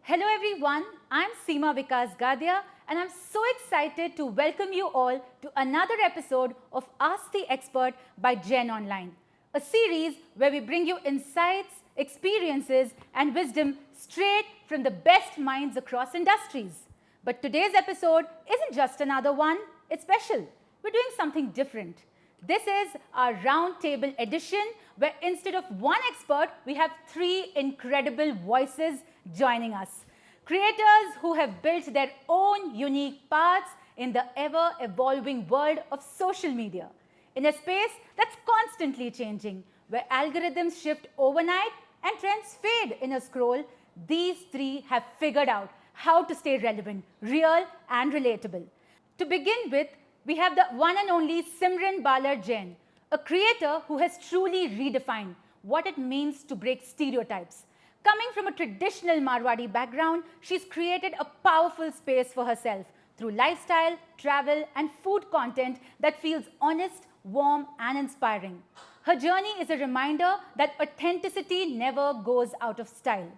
Hello everyone, I'm Seema Vikas Gadia and I'm so excited to welcome you all to another episode of Ask the Expert by Gen Online, a series where we bring you insights, experiences and wisdom straight from the best minds across industries. But today's episode isn't just another one, it's special. We're doing something different. This is our roundtable edition where instead of one expert, we have three incredible voices joining us. Creators who have built their own unique paths in the ever-evolving world of social media. In a space that's constantly changing, where algorithms shift overnight and trends fade in a scroll, these three have figured out how to stay relevant, real and relatable. To begin with, we have the one and only Simran Balar Jain, a creator who has truly redefined what it means to break stereotypes. Coming from a traditional Marwadi background, she's created a powerful space for herself through lifestyle, travel, and food content that feels honest, warm, and inspiring. Her journey is a reminder that authenticity never goes out of style.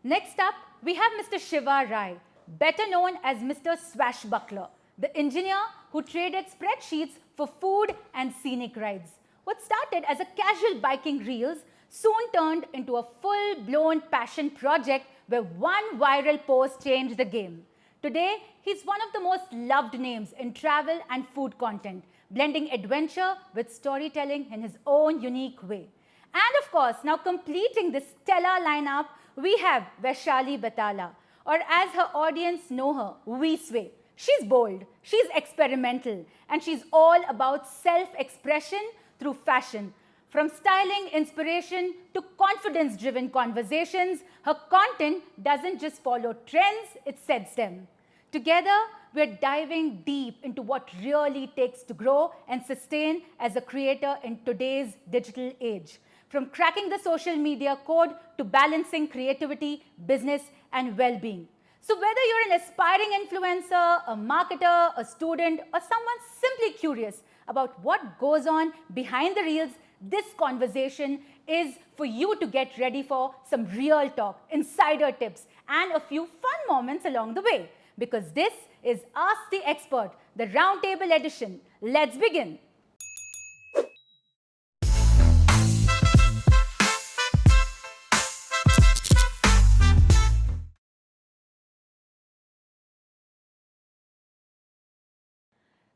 Next up, we have Mr. Shiva Rai, better known as Mr. Swashbuckler, the engineer who traded spreadsheets for food and scenic rides. What started as a casual biking reels soon turned into a full-blown passion project where one viral post changed the game. Today, he's one of the most loved names in travel and food content, blending adventure with storytelling in his own unique way. And of course, now completing this stellar lineup, we have Vaishali Batala, or as her audience know her, Veesway. She's bold, she's experimental, and she's all about self-expression through fashion. From styling inspiration to confidence-driven conversations, her content doesn't just follow trends, it sets them. Together, we're diving deep into what really takes to grow and sustain as a creator in today's digital age. From cracking the social media code to balancing creativity, business, and well-being. So whether you're an aspiring influencer, a marketer, a student, or someone simply curious about what goes on behind the reels, this conversation is for you to get ready for some real talk, insider tips, and a few fun moments along the way. Because this is Ask the Expert, the Roundtable Edition. Let's begin.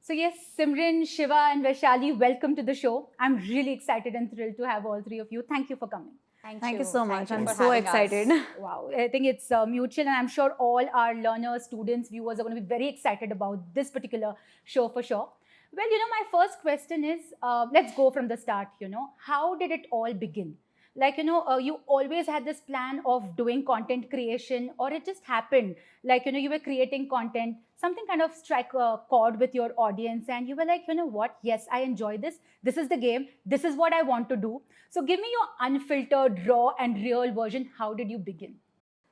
So yes, Simran, Shiva and Vaishali, welcome to the show. I'm really excited and thrilled to have all three of you. Thank you for coming. Thank you so much. I'm for so having us. excited. Wow, I think it's mutual and I'm sure all our learners, students, viewers are going to be very excited about this particular show for sure. Well, my first question is, let's go from the start, how did it all begin? Like, you always had this plan of doing content creation or it just happened? Like, you were creating content, something kind of strike a chord with your audience and you were like, what? Yes, I enjoy this. This is the game. This is what I want to do. So give me your unfiltered, raw and real version. How did you begin?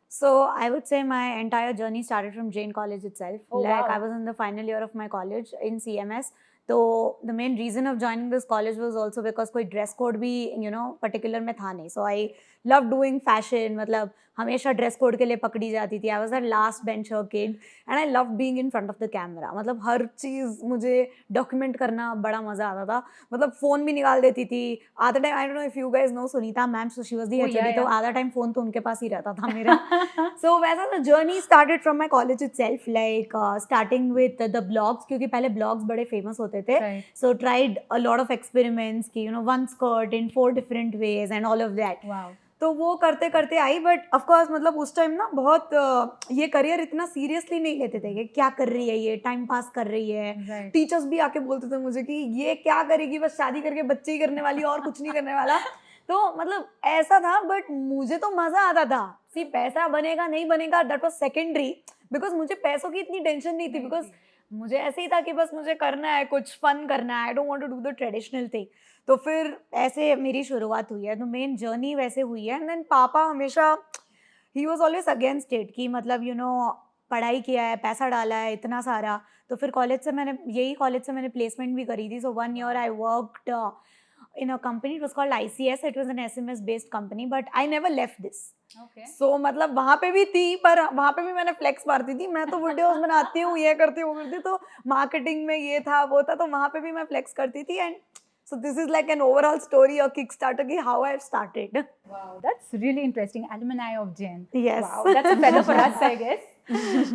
So I would say my entire journey started from Jain College itself. Oh, like wow. I was in the final year of my college in CMS. So the main reason of joining this college was also because कोई dress code भी particular में था नहीं. So I loved doing fashion. मतलब हमेशा dress code के लिए पकड़ी जाती थी. I was a last bencher kid and I loved being in front of the camera. मतलब हर चीज़ मुझे document करना बड़ा मज़ा आता था. मतलब phone भी निकाल देती थी. आधा time I don't know if you guys know Sunita ma'am, so she was the Oh, HOD. yeah, तो yeah. आधा time phone तो उनके पास ही रहता था मेरा. So वैसा the journey started from my college itself, like starting with the blogs, क्योंकि पहले blogs बड़े famous होते थे. Right. So tried a lot of experiments कि one skirt in 4 different ways and all of that. Wow. तो वो करते करते आई, बट ऑफ कोर्स मतलब उस टाइम ना बहुत ये करियर इतना सीरियसली नहीं लेते थे कि क्या कर रही है, ये टाइम पास कर रही है. Right. टीचर्स भी आके बोलते थे मुझे कि ये क्या करेगी, बस शादी करके बच्चे ही करने वाली और कुछ नहीं करने वाला. तो मतलब ऐसा था, बट मुझे तो मजा आता था. सी पैसा बनेगा नहीं बनेगा दैट वाज सेकेंडरी, बिकॉज मुझे पैसों की इतनी टेंशन नहीं थी. बिकॉज मुझे ऐसे ही था कि बस मुझे करना है, कुछ फन करना है. I don't want to do the traditional thing. तो फिर ऐसे मेरी शुरुआत हुई है. तो मेन जर्नी वैसे हुई है. एंड देन पापा हमेशा he was always against it कि मतलब पढ़ाई किया है, पैसा डाला है इतना सारा. तो फिर कॉलेज से मैंने प्लेसमेंट भी करी थी. सो 1 year I worked in a company. It was called ICS. It was an SMS based company, but I never left this. Okay. So मतलब वहाँ पे भी थी, पर वहाँ पे भी मैंने फ्लेक्स मारती थी, मैं तो वीडियोस बनाती हूँ, ये करती हूँ, वो करती हूँ, तो मार्केटिंग में ये था वो था, तो वहाँ पे भी मैं फ्लेक्स करती थी. And so this is like an overall story or Kickstarter ki how I've started. Wow, that's really interesting. Alumni of Jen. Yes. Wow, that's a feather for us, I guess.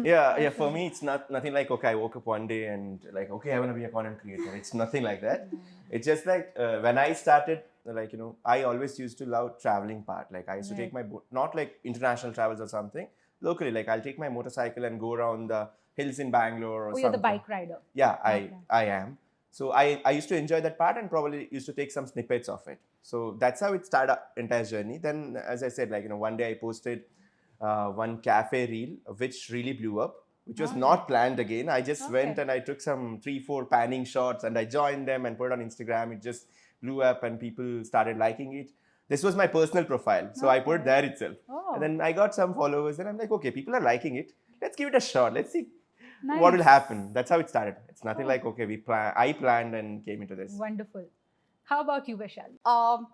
Yeah. For me, it's nothing like, okay, I woke up one day and like, okay, I want to be a content creator. It's nothing like that. It's just like when I started, like, I always used to love traveling part. Like I used to take my boat, not like international travels or something, locally. Like I'll take my motorcycle and go around the hills in Bangalore or Oh, something. you're the bike rider. Yeah, Okay. I am. So I used to enjoy that part and probably used to take some snippets of it. So that's how it started entire journey. Then, as I said, like, one day I posted one cafe reel, which really blew up, which was not planned again. I just went and I took some 3-4 panning shots and I joined them and put it on Instagram. It just blew up and people started liking it. This was my personal profile. So I put it there itself. Oh. And then I got some followers and I'm like, okay, people are liking it. Let's give it a shot. Let's see Nice. what will happen. That's how it started. It's nothing like, okay, I planned and came into this. Wonderful. How about you, Vaishali?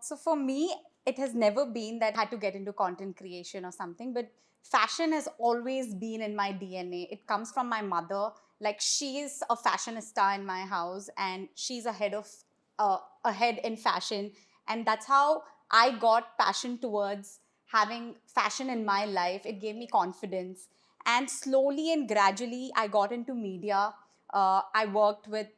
So for me, it has never been that I had to get into content creation or something, but fashion has always been in my DNA. It comes from my mother. Like she is a fashionista in my house, and she's ahead in fashion, and that's how I got passion towards having fashion in my life. It gave me confidence, and slowly and gradually, I got into media. I worked with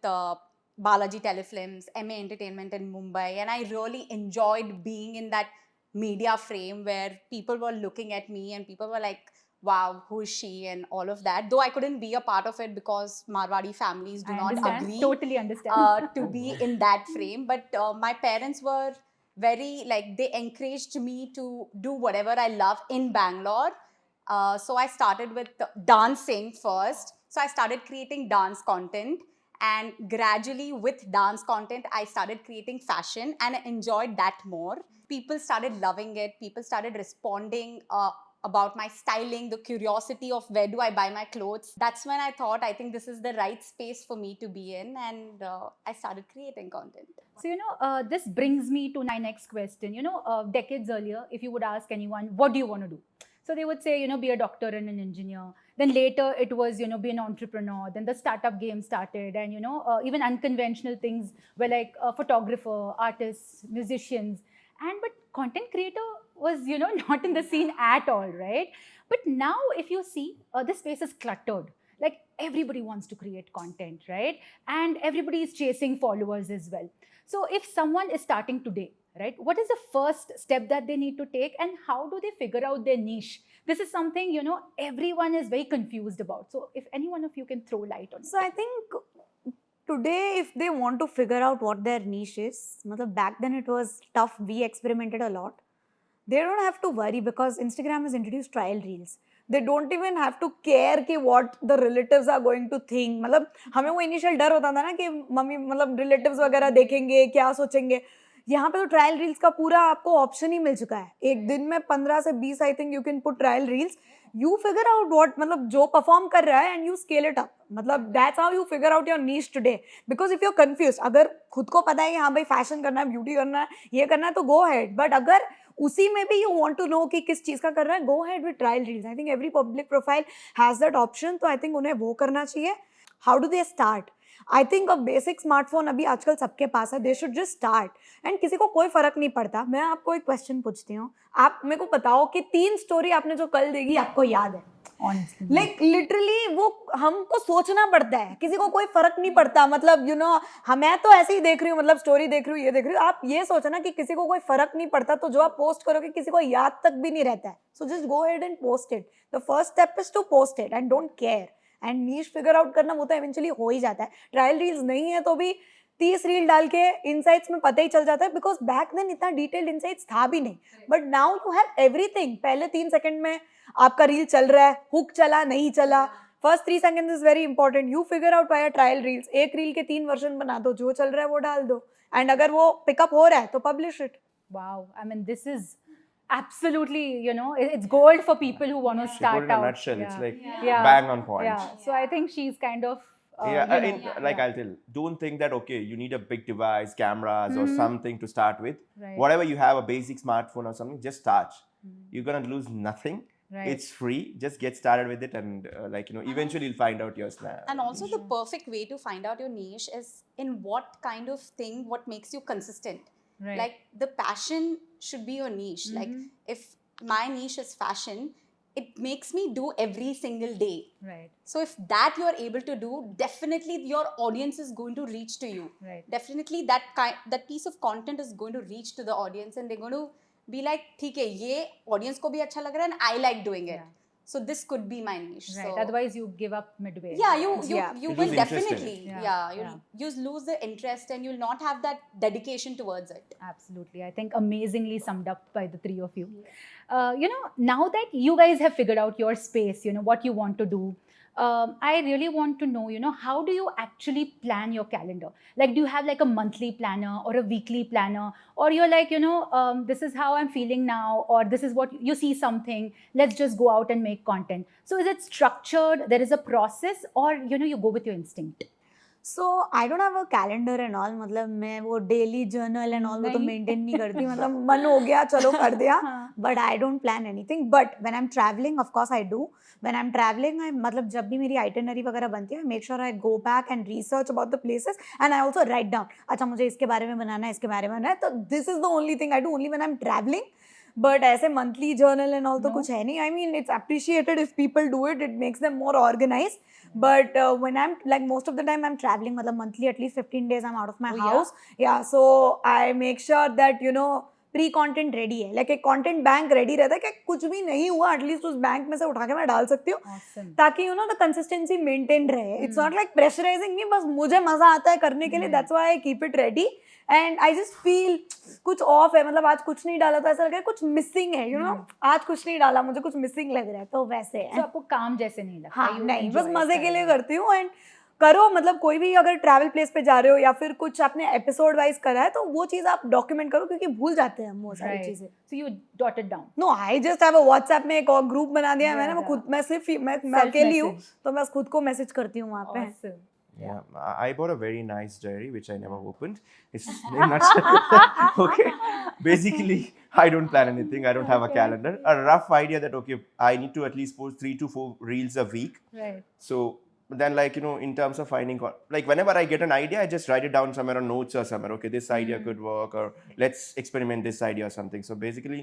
Balaji Telefilms, MA Entertainment in Mumbai, and I really enjoyed being in that media frame where people were looking at me and people were like, wow, who is she, and all of that. Though I couldn't be a part of it because Marwadi families do I not understand. agree Totally understand. to be in that frame. But my parents were very, like, they encouraged me to do whatever I love in Bangalore. So I started with dancing first. So I started creating dance content. And gradually, with dance content, I started creating fashion and I enjoyed that more. People started loving it. People started responding about my styling, the curiosity of where do I buy my clothes. That's when I thought, I think this is the right space for me to be in. And I started creating content. So, this brings me to my next question. Decades earlier, if you would ask anyone, what do you want to do? So they would say, be a doctor and an engineer. Then later it was, be an entrepreneur. Then the startup game started, and, even unconventional things were like a photographer, artists, musicians. But content creator was, not in the scene at all, right? But now if you see, this space is cluttered. Like everybody wants to create content, right? And everybody is chasing followers as well. So if someone is starting today, right, what is the first step that they need to take and how do they figure out their niche? This is something, everyone is very confused about. So if any one of you can throw light on it. So I think today, if they want to figure out what their niche is, back then it was tough. We experimented a lot. They don't have to worry because Instagram has introduced trial reels. They don't even have to care कि what the relatives are going to think. हमें वो initial डर होता था ना कि mummy relatives वगैरह देखेंगे क्या सोचेंगे. यहाँ पे तो ट्रायल रील्स का पूरा आपको ऑप्शन ही मिल चुका है. एक दिन में 15 से 20 I think you can put trial reels. You figure out what जो परफॉर्म कर रहा है and you scale it up. That's how you figure out your niche today. Because if you are confuse, अगर खुद को पता है कि हाँ भाई फैशन करना है, ब्यूटी करना है, ये करना है तो गो हेड. बट अगर उसी में भी यू वांट टू नो कि किस चीज का कर रहा है, go head with trial reels. I think every public profile has that option. तो आई थिंक उन्हें वो करना चाहिए. How do they start? I think a basic smartphone अभी आजकल सबके पास है. They should just start. And किसी को कोई फर्क नहीं पड़ता. मैं आपको एक क्वेश्चन पूछती हूँ, आप मेरे को बताओ कि 3 स्टोरी आपने जो कल देखी आपको याद है? लाइक लिटरली वो हमको सोचना पड़ता है. किसी को कोई फर्क नहीं पड़ता. मैं तो ऐसे ही देख रही हूँ, स्टोरी देख रही हूँ, ये देख रही हूँ. आप ये सोचना कि किसी को कोई फर्क नहीं पड़ता, तो जो आप पोस्ट करोगे किसी को याद तक भी नहीं रहता है. So just go ahead and post it. The first step is to post it and don't care. And niche figure out करना वो तो इवेंचुअली हो ही जाता है. ट्रायल रील्स नहीं है तो भी 30 रील डाल के इनसाइट्स में पता ही चल जाता है. बिकॉज बैक देन इतना डिटेल्ड इनसाइट्स था भी नहीं. But now you have everything. पहले 3 सेकंड में आपका रील चल रहा है, हुक चला नहीं चला. First 3 second is very important. You figure out via trial reels. एक रील के 3 वर्जन बना दो, जो चल रहा है वो डाल दो. एंड अगर वो पिकअप हो रहा है तो publish it. Wow, I mean, this is absolutely, it's gold for people who want to She put start it in a out. nutshell. Yeah. It's like Yeah. bang on point. Yeah, so I think she's kind of Yeah, you know, like I'll tell, don't think that okay, you need a big device, cameras or Mhm. something to start with. right. Whatever you have, a basic smartphone or something, just start. Mhm. You're gonna lose nothing. Right. It's free. Just get started with it, and eventually you'll find out your snap. And also, the perfect way to find out your niche is in what kind of thing, what makes you consistent. Right. Like, the passion should be your niche. Like, Mhm. if my niche is fashion, it makes me do every single day. Right. So if that you're able to do, definitely your audience is going to reach to you. Right. Definitely that piece of content is going to reach to the audience, and they're going to be like, ठीक है, ये audience को भी अच्छा लग रहा है, and I like doing it. Yeah. So this could be my niche. Right. So Otherwise, you give up midway. yeah, you Yeah. you You will lose interest in it. definitely Yeah. you lose the interest, and you'll not have that dedication towards it. Absolutely. I think amazingly summed up by the three of you. Now that you guys have figured out your space, what you want to do, I really want to know, how do you actually plan your calendar? Like, do you have like a monthly planner or a weekly planner? Or you're like, this is how I'm feeling now, or this is what you see something, let's just go out and make content. So is it structured? There is a process, or, you go with your instinct? So I don't have a calendar and all, मतलब मैं वो daily journal and all वो तो नहीं। Maintain नहीं करती, मतलब मन हो गया चलो कर दिया, हाँ. But I don't plan anything. But when I am travelling of course I do. When I am travelling I मतलब जब भी मेरी आइटिनरी वगैरह बनती है, make sure I go back and research about the places and I also write down, अच्छा मुझे इसके बारे में बनाना है, इसके बारे में बनाना है. तो this is the only thing I do only when I am travelling. But ऐसे मंथली जर्नल एंड ऑल तो No. कुछ है नहीं. I mean it's appreciated if people do it, it makes them more organised. But when I'm like most of the time I'm traveling, मतलब monthly at least 15 days I'm out of my Oh, yeah? house. Yeah, so I make sure that pre-content ready है, like एक content bank ready रहता है कि कुछ भी नहीं हुआ एटलीस्ट उस बैंक में से उठा के मैं डाल सकती हूँ, Awesome. ताकि the consistency maintained रहे. It's Hmm. not like pressurizing me, बस मुझे मजा आता है करने के लिए, Hmm. that's why I keep it ready. And I just feel कुछ ऑफ है, मतलब आज कुछ नहीं डाला तो ऐसा लग रहा है कुछ मिसिंग है, आज कुछ नहीं डाला, मुझे कुछ मिसिंग लग रहा है, तो वैसे है. So आपको काम जैसे नहीं लगता? हाँ You नहीं, enjoy बस it मजे के लिए thoroughly. करती हूँ. एंड करो, मतलब कोई भी अगर ट्रैवल प्लेस पे जा रहे हो या फिर कुछ आपने एपिसोड वाइज करा है तो वो चीज आप डॉक्यूमेंट करो, क्योंकि भूल जाते हैं हम वो सारी Right. चीजें. So you jot it down. No, I just have a WhatsApp में एक और ग्रुप बना दिया है मैंने, मैं Yeah, खुद मैं सिर्फ मैं Self अकेली हूँ message. तो मैं खुद को मैसेज करती हूँ वहाँ पे. Awesome. Yeah, I bought a very nice diary which I never opened. It's not okay. Basically, I don't plan anything. I don't have a Okay. calendar. A rough idea that okay, I need to at least post 3 to 4 reels a week. Right. So then, in terms of finding, like whenever I get an idea, I just write it down somewhere on notes or somewhere. Okay, this idea could work, or let's experiment this idea or something. So basically,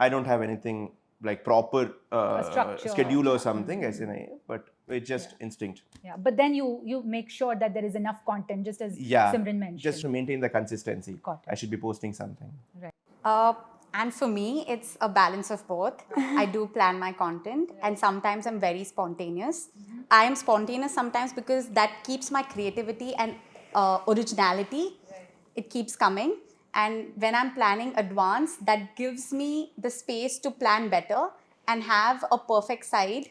I don't have anything like proper structure. schedule or something, as in, but it's just instinct. Yeah, but then you make sure that there is enough content, just as Yeah, Simran mentioned. just to maintain the consistency. Got it. I should be posting something. And for me, it's a balance of both. I do plan my content, and sometimes I'm very spontaneous. I am spontaneous sometimes because that keeps my creativity and originality. It keeps coming. And when I'm planning advance, that gives me the space to plan better and have a perfect side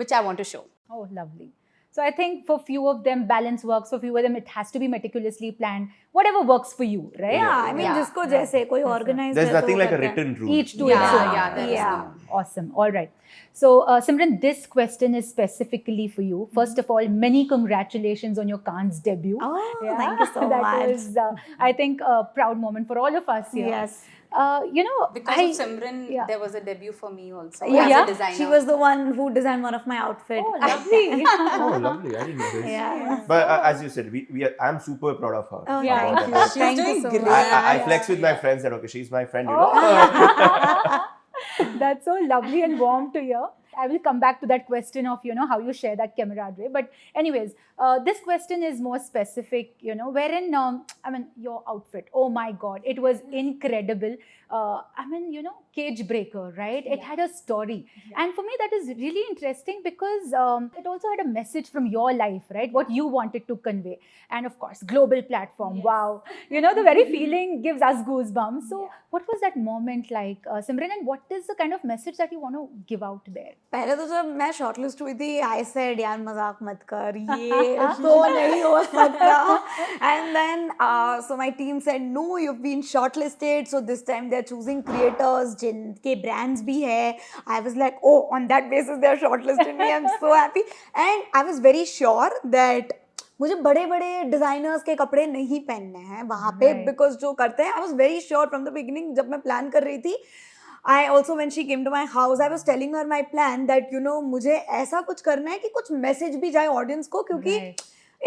which I want to show. Oh, lovely. So I think for few of them, balance works. For few of them, it has to be meticulously planned. Whatever works for you, right? Yeah, I mean Yeah. जिसको जैसे कोई organise There's nothing like a written rule. Each to Yeah, its own. yeah, there is Yeah. no. Awesome. All right. So, Simran, this question is specifically for you. First of all, many congratulations on your Cannes debut. Oh, Yeah, thank you so that much. was, I think, a proud moment for all of us here. Yes. Because of Simran, yeah. there was a debut for me also Yeah, as yeah? a designer. She was the one who designed one of my outfit. Oh, lovely. Oh, lovely. I didn't know this. Yeah. But as you said, I'm super proud of her. Oh, Yeah, about thank that. you. She's Thank you doing so great. much. I flex with my friends that okay, she's my friend, you know. Oh. That's so lovely and warm to hear. I will come back to that question of, how you share that camaraderie. But anyways, this question is more specific, wherein, your outfit, oh my God, it was incredible. Cage breaker, right? It had a story. And for me, that is really interesting because it also had a message from your life, right? What you wanted to convey. And of course, global platform, wow. The very feeling gives us goosebumps. So what was that moment like, Simran, and what is the kind of message that you want to give out there? पहले तो जब मैं shortlist हुई थी, I said यार मजाक मत कर, ये तो नहीं हो सकता. And then so my team said no, you have been shortlisted, so this time they are choosing creators जिनके ब्रांड्स भी है. I was like, oh on that basis they are shortlisted me, I am so happy. And I was very sure that मुझे बड़े बड़े designers के कपड़े नहीं पहनने हैं वहाँ पे, Right. बिकॉज जो करते हैं, I was very sure from the beginning जब मैं प्लान कर रही थी. I also, when she came to my house, I was telling her my plan that मुझे ऐसा कुछ करना है कि कुछ मैसेज भी जाए ऑडियंस को, क्योंकि Right.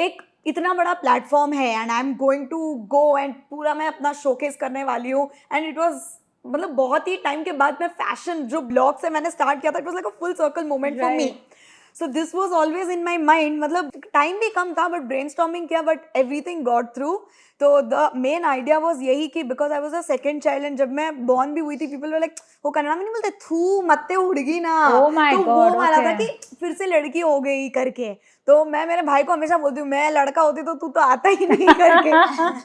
एक इतना बड़ा प्लेटफॉर्म है and I am going to go and पूरा मैं अपना शोकेस करने वाली हूँ. एंड इट वाज मतलब बहुत ही टाइम के बाद मैं फैशन जो ब्लॉग से मैंने स्टार्ट किया था, it was like a full circle moment for me. Right. So this was always in my mind. मतलब टाइम भी कम था बट ब्रेनस्टॉर्मिंग किया, बट एवरीथिंग गॉट थ्रू. तो द मेन आइडिया वॉज यही कि because I was a second child and जब मैं born भी हुई थी, पीपल वर लाइक, वो कन्नड़ा में नहीं बोलते थू मत्ते उड़गी ना. Oh my तो God, वो वाला था okay. कि फिर से लड़की हो गई करके. तो मैं मेरे भाई को हमेशा बोलती हूँ, मैं लड़का होती तो तू तो आता ही नहीं करके.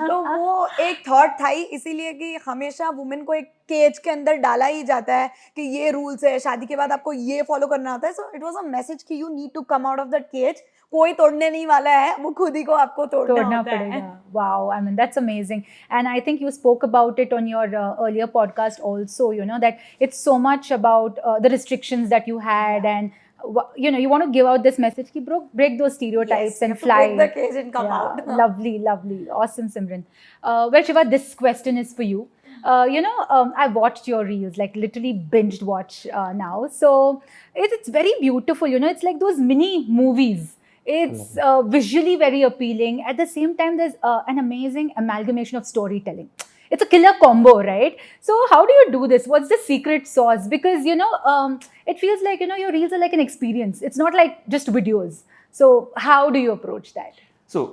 तो वो एक थॉट था ही, इसीलिए कि हमेशा वुमेन को एक केज के अंदर डाला ही जाता है कि ये रूल्स है, शादी के बाद आपको ये फॉलो करना होता है. So it was a message कि you need to come out of that cage. कोई तोड़ने नहीं वाला है, वो खुद ही को आपको तोड़ना तोड़ना होता है. पड़ेगा. Wow, I mean that's amazing, and I think you spoke about it on your earlier podcast also. That it's so much about the restrictions that you had, and you want to give out this message ki bro, break those stereotypes Yes, you and have to fly. break the cage and come Yeah, out. lovely, lovely, awesome, Simran. Well, Shiva, this question is for you. I watched your reels, like literally binged watch now. So it's very beautiful. It's like those mini movies. It's visually very appealing. At the same time, there's an amazing amalgamation of storytelling. It's a killer combo, right? So how do you do this? What's the secret sauce? Because it feels like your reels are like an experience. It's not like just videos. So how do you approach that? So,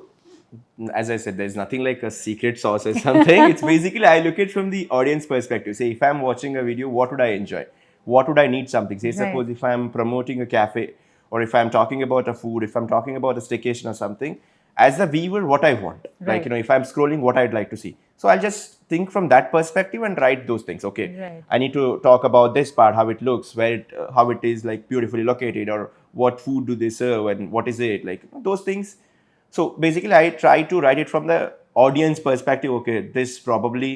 as I said, there's nothing like a secret sauce or something. It's basically, I look at from the audience perspective. Say, if I'm watching a video, what would I enjoy? What would I need something? Say, Right. suppose if I'm promoting a cafe, or if I'm talking about a food, if I'm talking about a staycation or something, as a viewer, what I want. Right. Like, if I'm scrolling, what I'd like to see. So I'll just think from that perspective and write those things. Okay, Right. I need to talk about this part, how it looks, how it is like beautifully located, or what food do they serve, and what is it, like those things. So basically, I try to write it from the audience perspective. Okay, this probably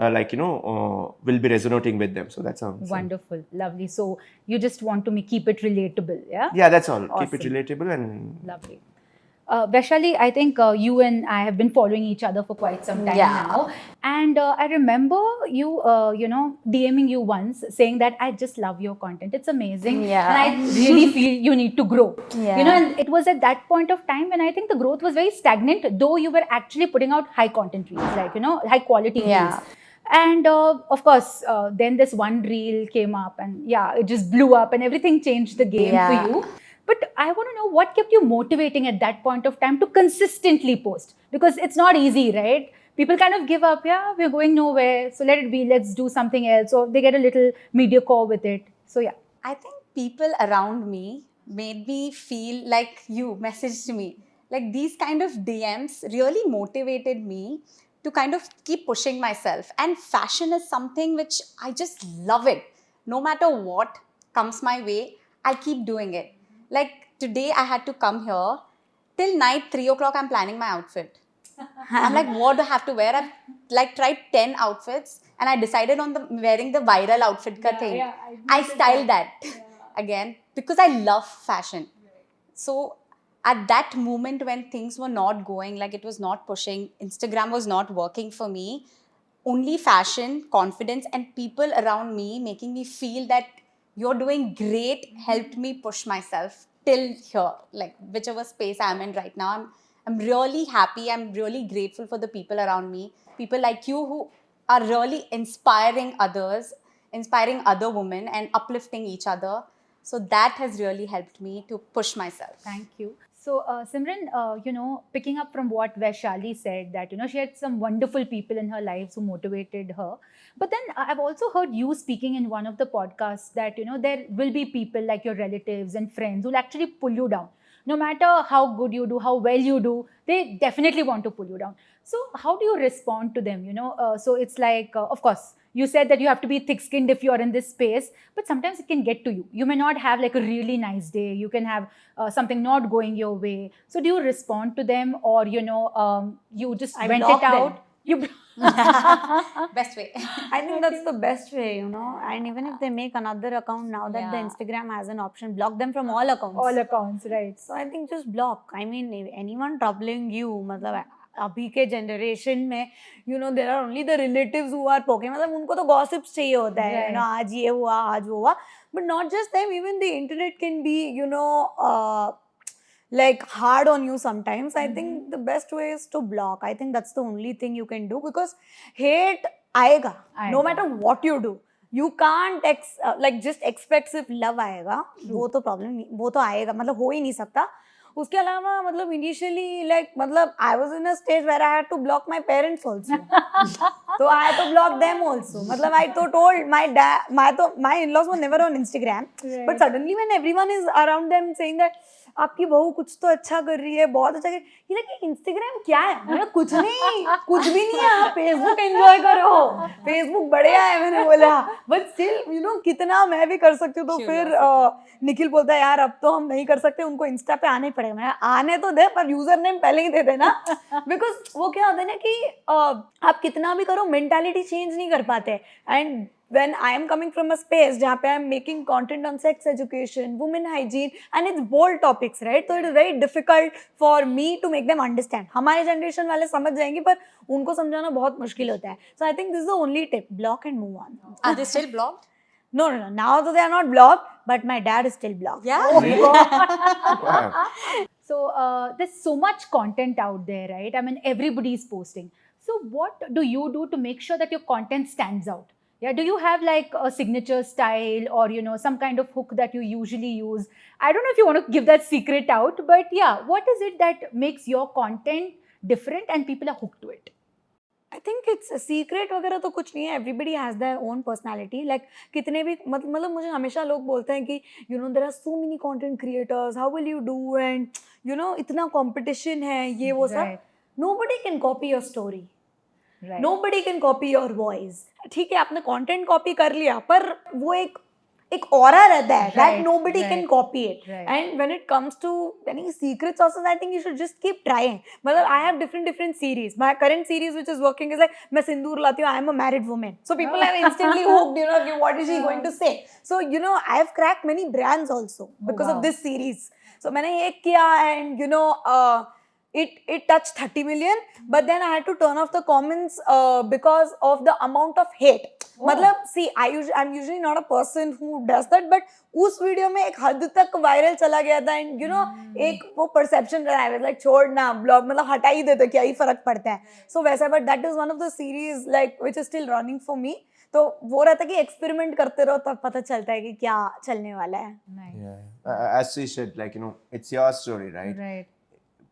will be resonating with them. So that's how. Wonderful, lovely. So you just want to keep it relatable, yeah? Yeah, that's all. Keep it Awesome. relatable and Lovely. Vaishali, I think you and I have been following each other for quite some time Yeah. now. And I remember you, DMing you once saying that I just love your content. It's amazing. Yeah. And I really feel you need to grow. Yeah. And it was at that point of time when I think the growth was very stagnant, though you were actually putting out high content reels, like, high quality Yeah. reels. And of course, then this one reel came up and yeah, it just blew up and everything changed the game Yeah. for you. But I want to know what kept you motivating at that point of time to consistently post, because it's not easy, right? People kind of give up, yeah, we're going nowhere, so let it be, let's do something else, or they get a little mediocre with it. So yeah. I think people around me made me feel like you messaged me. Like these kind of DMs really motivated me to kind of keep pushing myself. And fashion is something which I just love it. No matter what comes my way, I keep doing it. Like today I had to come here. Till night, 3 o'clock, I'm planning my outfit. I'm like, what do I have to wear? I've like tried 10 outfits and I decided on wearing the viral outfit ka thing. I styled that again because I love fashion. So at that moment when things were not going, like it was not pushing, Instagram was not working for me, only fashion, confidence, and people around me making me feel that you're doing great helped me push myself till here, like whichever space I'm in right now. I'm really happy. I'm really grateful for the people around me. People like you who are really inspiring others, inspiring other women and uplifting each other. So that has really helped me to push myself. Thank you. So, Simran, picking up from what Vaishali said, that, she had some wonderful people in her lives who motivated her. But then I've also heard you speaking in one of the podcasts that, there will be people like your relatives and friends who'll actually pull you down. No matter how good you do, how well you do, they definitely want to pull you down. So how do you respond to them? So it's like, of course, you said that you have to be thick-skinned if you are in this space, but sometimes it can get to you. You may not have like a really nice day. You can have something not going your way. So do you respond to them, or you just I vent block it out? them. You Best way. I think that's the best way, you know. And even if they make another account now that the Yeah. Instagram has an option, block them from all accounts. All accounts, right? So I think just block. I mean, if anyone troubling you, मतलब अभी के generation में you know there are only the relatives who are poking, मतलब उनको तो gossips चाहिए होता है, you know, आज ये हुआ, आज वो हुआ, but not just them. Even the internet can be, you know, like hard on you sometimes. I think the best way is to block. I think that's the only thing you can do, because hate आएगा no आएगा. matter what you do. You can't like just expect सिर्फ love आएगा, वो तो problem नहीं, वो तो आएगा, मतलब हो ही नहीं सकता. उसके अलावा मतलब initially like मतलब I was in a stage where I had to block my parents also. So I had to block them also. मतलब I तो told my dad, my in-laws were never on Instagram. But suddenly when everyone is around them saying that आपकी बहू कुछ तो अच्छा कर रही है, बहुत अच्छा कर रही है, ये ना कि इंस्टाग्राम क्या है, मतलब कुछ नहीं, कुछ भी नहीं है, आप फेसबुक एंजॉय करो, फेसबुक बढ़िया है, मैंने बोला, बट स्टिल यू नो कितना मैं भी कर सकती हूँ. तो फिर निखिल बोलता है यार अब तो हम नहीं कर सकते, उनको इंस्टा पे आने पड़ेगा. मैं आने तो दे पर यूजर नेम पहले ही दे देना, बिकॉज वो क्या होता है ना कि आप कितना भी करो मेंटालिटी चेंज नहीं कर पाते. And when I am coming from a space जहाँ पे I am making content on sex education, women hygiene, and it's bold topics, right? So it is very difficult for me to make them understand. हमारे generation वाले समझ जाएंगे, पर उनको समझाना बहुत मुश्किल होता है. So I think this is the only tip: block and move on. Are they still blocked? No. Now they are not blocked, but my dad is still blocked. Yeah. Oh my God. Wow. So there's so much content out there, right? I mean, everybody's posting. So what do you do to make sure that your content stands out? Yeah, do you have like a signature style or you know some kind of hook that you usually use? I don't know if you want to give that secret out, but yeah, what is it that makes your content different and people are hooked to it? I think it's a secret वगैरह तो कुछ नहीं है. Everybody has their own personality. Like कितने भी मतलब मुझे हमेशा लोग बोलते हैं कि you know there are so many content creators. How will you do? And you know इतना competition है, ये वो सब. Right. Nobody can copy your story. Right. Nobody can copy your voice. ठीक है आपने content copy कर लिया, पर वो एक aura रहता है that Right, nobody can right, copy it. right. And when it comes to any secret sauces, I think you should just keep trying. मतलब I have different series. My current series which is working is like मैं सिंदूर लाती हूँ, I am a married woman. So people are instantly hooked, you know, कि what is she going to say? So you know I have cracked many brands also because wow. of this series. So मैंने ये किया and you know it touched 30 million, but then I had to turn off the comments because of the amount of hate. मतलब see I'm usually not a person who does that, but उस video में एक हद तक viral चला गया था and you know एक वो perception रहा है like छोड़ ना ब्लॉग मतलब हटा ही देते क्या ही फर्क पड़ता है. So वैसा, but that is one of the series like which is still running for me. तो वो रहता है कि एक्सपेरिमेंट करते रहो तब पता चलता है कि क्या चलने वाला है. Nice. Yeah. As she said, like, you know, it's your story, right? Right.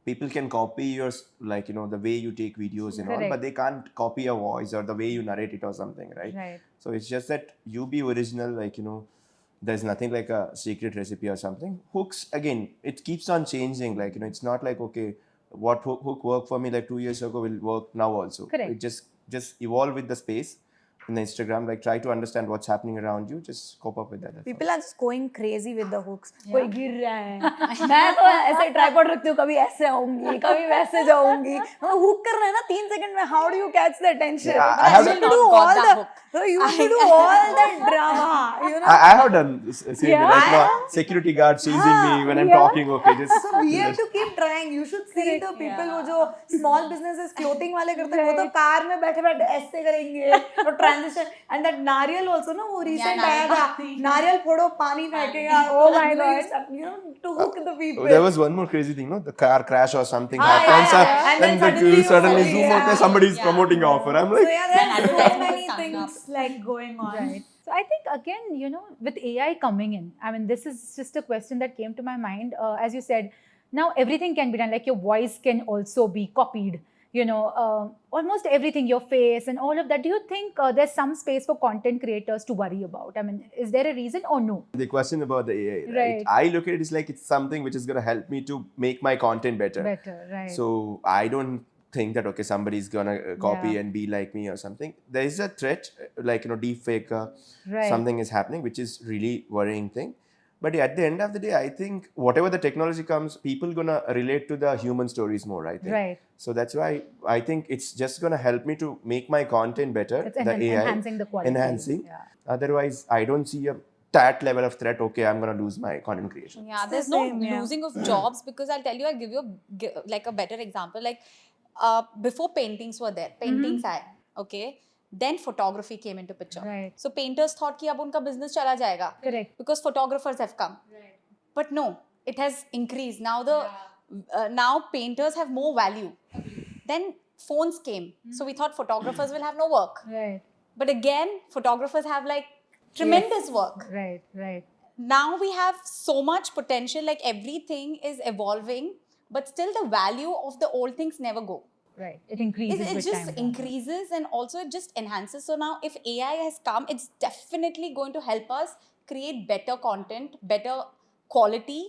People can copy your, like, you know, the way you take videos and all, Correct. but they can't copy your voice or the way you narrate it or something, right? Right. So it's just that you be original, like, you know, there's nothing like a secret recipe or something. Hooks, again, it keeps on changing. Like, you know, it's not like, okay, what hook worked for me like 2 years ago will work now also. Correct. It just evolve with the space in the Instagram. Like, try to understand what's happening around you. Just cope up with that. People are just going crazy with the hooks. कोई गिर रहा है, मैं तो ऐसे tripod रखती हूँ, कभी ऐसे आऊंगी, कभी वैसे जाऊंगी. हुक करना है ना 3 सेकंड में. How do you catch the attention? Yeah, I have you to- do not all got the that hook. so you have to do all that drama. You know. I have done same Yeah. like security guard chasing me when I'm Yeah. talking. Okay, just So we have to keep trying. You should see the people वो जो small businesses clothing वाले करते हैं, वो तो car में बैठे बैठे ऐसे करेंगे और transition and that नारियल also ना वो recent आया था, नारियल फोड़ो पानी फेंकेगा. Oh my God. You know to hook the people. there was one more crazy thing, no? The car crash or something Ah, happens, yeah, yeah. And then and suddenly suddenly you- zoom out there, yeah. somebody's Yeah. promoting an offer. I'm So like, yeah, there are so advertisement many is coming things like going on. Right. So I think again, you know, with AI coming in, I mean, this is just a question that came to my mind. As you said, now everything can be done. Like your voice can also be copied. You know, almost everything, your face and all of that. Do you think there's some space for content creators to worry about? I mean, is there a reason or no? the question about the AI, right? Right. I look at it as like it's something which is going to help me to make my content better. Better, right? So I don't think that, okay, somebody's going to copy Yeah. and be like me or something. There is a threat, like, you know, deep fake, Right. something is happening, which is really worrying thing. But yeah, at the end of the day, I think whatever the technology comes, people gonna relate to the human stories more, I think. Right. So that's why I think it's just gonna help me to make my content better. It's The AI enhancing the quality. enhancing. Yeah. Otherwise, I don't see that level of threat. Okay, I'm gonna lose my content creation. Yeah, the there's no same, yeah. losing of jobs, because I'll tell you, I'll give you like a better example. Like before paintings were there, paintings आए, okay, then photography came into picture. Right. So painters thought कि अब उनका business चला जाएगा, Correct. because photographers have come. But no, it has increased. Now now painters have more value. Then phones came, so we thought photographers will have no work. Right. But again, photographers have like tremendous work. Right. Right. Now we have so much potential, like everything is evolving, but still the value of the old things never go. Right. It increases It with just time. increases, and also it just enhances. So now if AI has come, it's definitely going to help us create better content, better quality,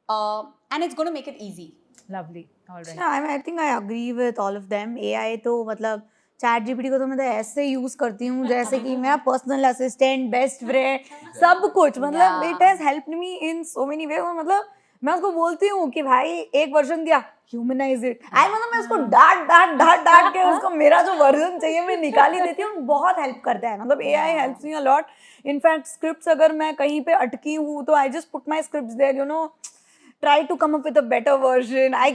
and it's going to make it easy. Lovely. All right. Yeah, I think I agree with all of them. AI तो मतलब chat GPT को तो मैं तो ऐसे use करती हूँ जैसे कि मेरा पर्सनल असिस्टेंट, बेस्ट फ्रेंड, सब कुछ. मतलब Yeah. It has helped me in so many वे. मतलब मैं उसको बोलती हूँ कि भाई एक वर्जन दिया, ह्यूमनाइज इट. मतलब मैं उसको डांट के उसको मेरा जो वर्जन चाहिए मैं निकाल ही देती हूँ. बहुत हेल्प करता है. मतलब AI helps me a lot. In fact scripts अगर मैं कहीं पे अटकी हूँ तो I just put my scripts there, you know, try to come up with a better version. I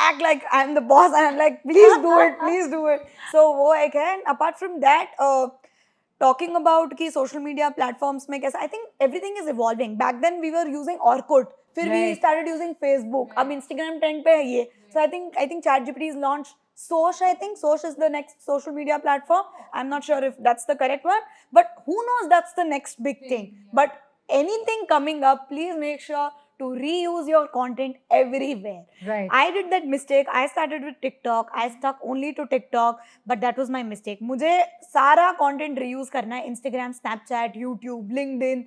act like I'm the boss and I'm like, please do it. So वो एक है. Apart from that, talking about कि social media platforms में कैसा, I think everything is evolving. Back then we were using Orkut, फिर we Right. started using Facebook. अब Instagram trend पे है ये. So I think ChatGPT is launched. Soch, I think Soch is the next social media platform. I'm not sure if that's the correct one, but who knows, that's the next big thing. But anything coming up, please make sure to reuse your content everywhere. Right. I did that mistake. I started with TikTok. I stuck only to TikTok, but that was my mistake. मुझे सारा content reuse करना है. Instagram, Snapchat, YouTube, LinkedIn.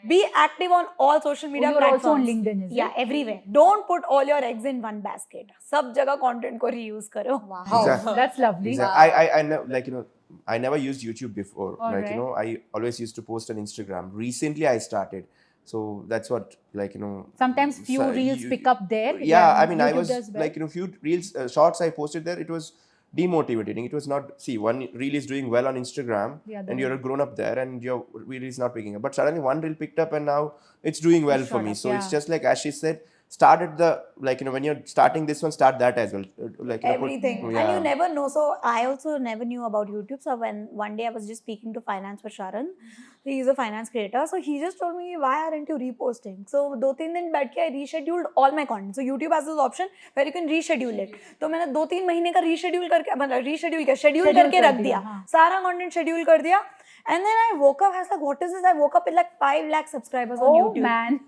Be active on all social media you're also platforms. on LinkedIn, is Yeah, everywhere. Don't put all your eggs in one basket. सब जगह content को reuse करो. Wow. Exactly. That's lovely. Exactly. I like, you know, I never used YouTube before. All like, right. you know, I always used to post on Instagram. Recently, I started. So that's what, like, you know. Sometimes few so reels you- pick up there. Yeah, when I mean, I YouTube was does well. like, you know, few reels, shorts I posted there. It was demotivating. It was not. See, one reel is doing well on Instagram, The other and you're a grown up there, and your reel is not picking up. But suddenly, one reel picked up, and now it's doing well for shot me. up, So yeah. it's just like, as she said, start at the, like, you know, when you're starting this one, start that as well. Like, you know, Everything. yeah. And you never know. So I also never knew about YouTube. So when one day I was just speaking to finance with Sharan, he's a finance creator. So he just told me, why aren't you reposting? So 2-3 दिन बैठ के I rescheduled all my content. So YouTube has this option where you can reschedule it. तो मैंने 2-3 महीने का reschedule करके, मतलब reschedule किया, schedule करके कर रख दिया, दिया. हाँ. सारा content schedule कर दिया. And then I woke up, I was like, what is this? I woke up with like 5 lakh subscribers on Oh YouTube. man.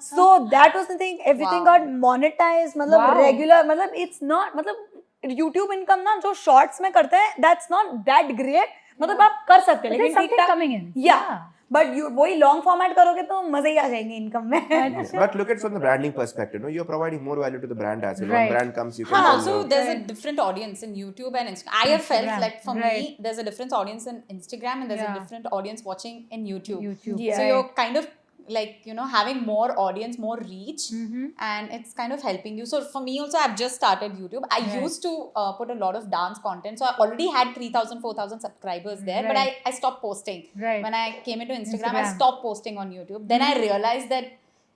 So that was the thing. Everything Wow. got monetized. मतलब Wow. regular. मतलब it's not. मतलब YouTube income ना जो shorts में करते हैं, that's not that great. मतलब आप कर सकते हैं. But there's लेकिन something TikTok- coming in. Yeah. But you वही long format करोगे तो मजे ही आ जाएंगे income में. Yeah, but look at it from the branding perspective. No, you're providing more value to the brand as well. Right. One brand comes, you can And sell also, the- there's a different audience in YouTube and Instagram. I have felt Instagram, like for me, right. there's a different audience in Instagram and there's Yeah. a different audience watching in YouTube. YouTube. Yeah. So you're kind of like, you know, having more audience, more reach, Mm-hmm. and it's kind of helping you. So for me also, I've just started YouTube. I Right. used to put a lot of dance content. So I already had 3,000, 4,000 subscribers there, but Right. I stopped posting. Right. When I came into Instagram, I Instagram. stopped posting on YouTube. Then I realized that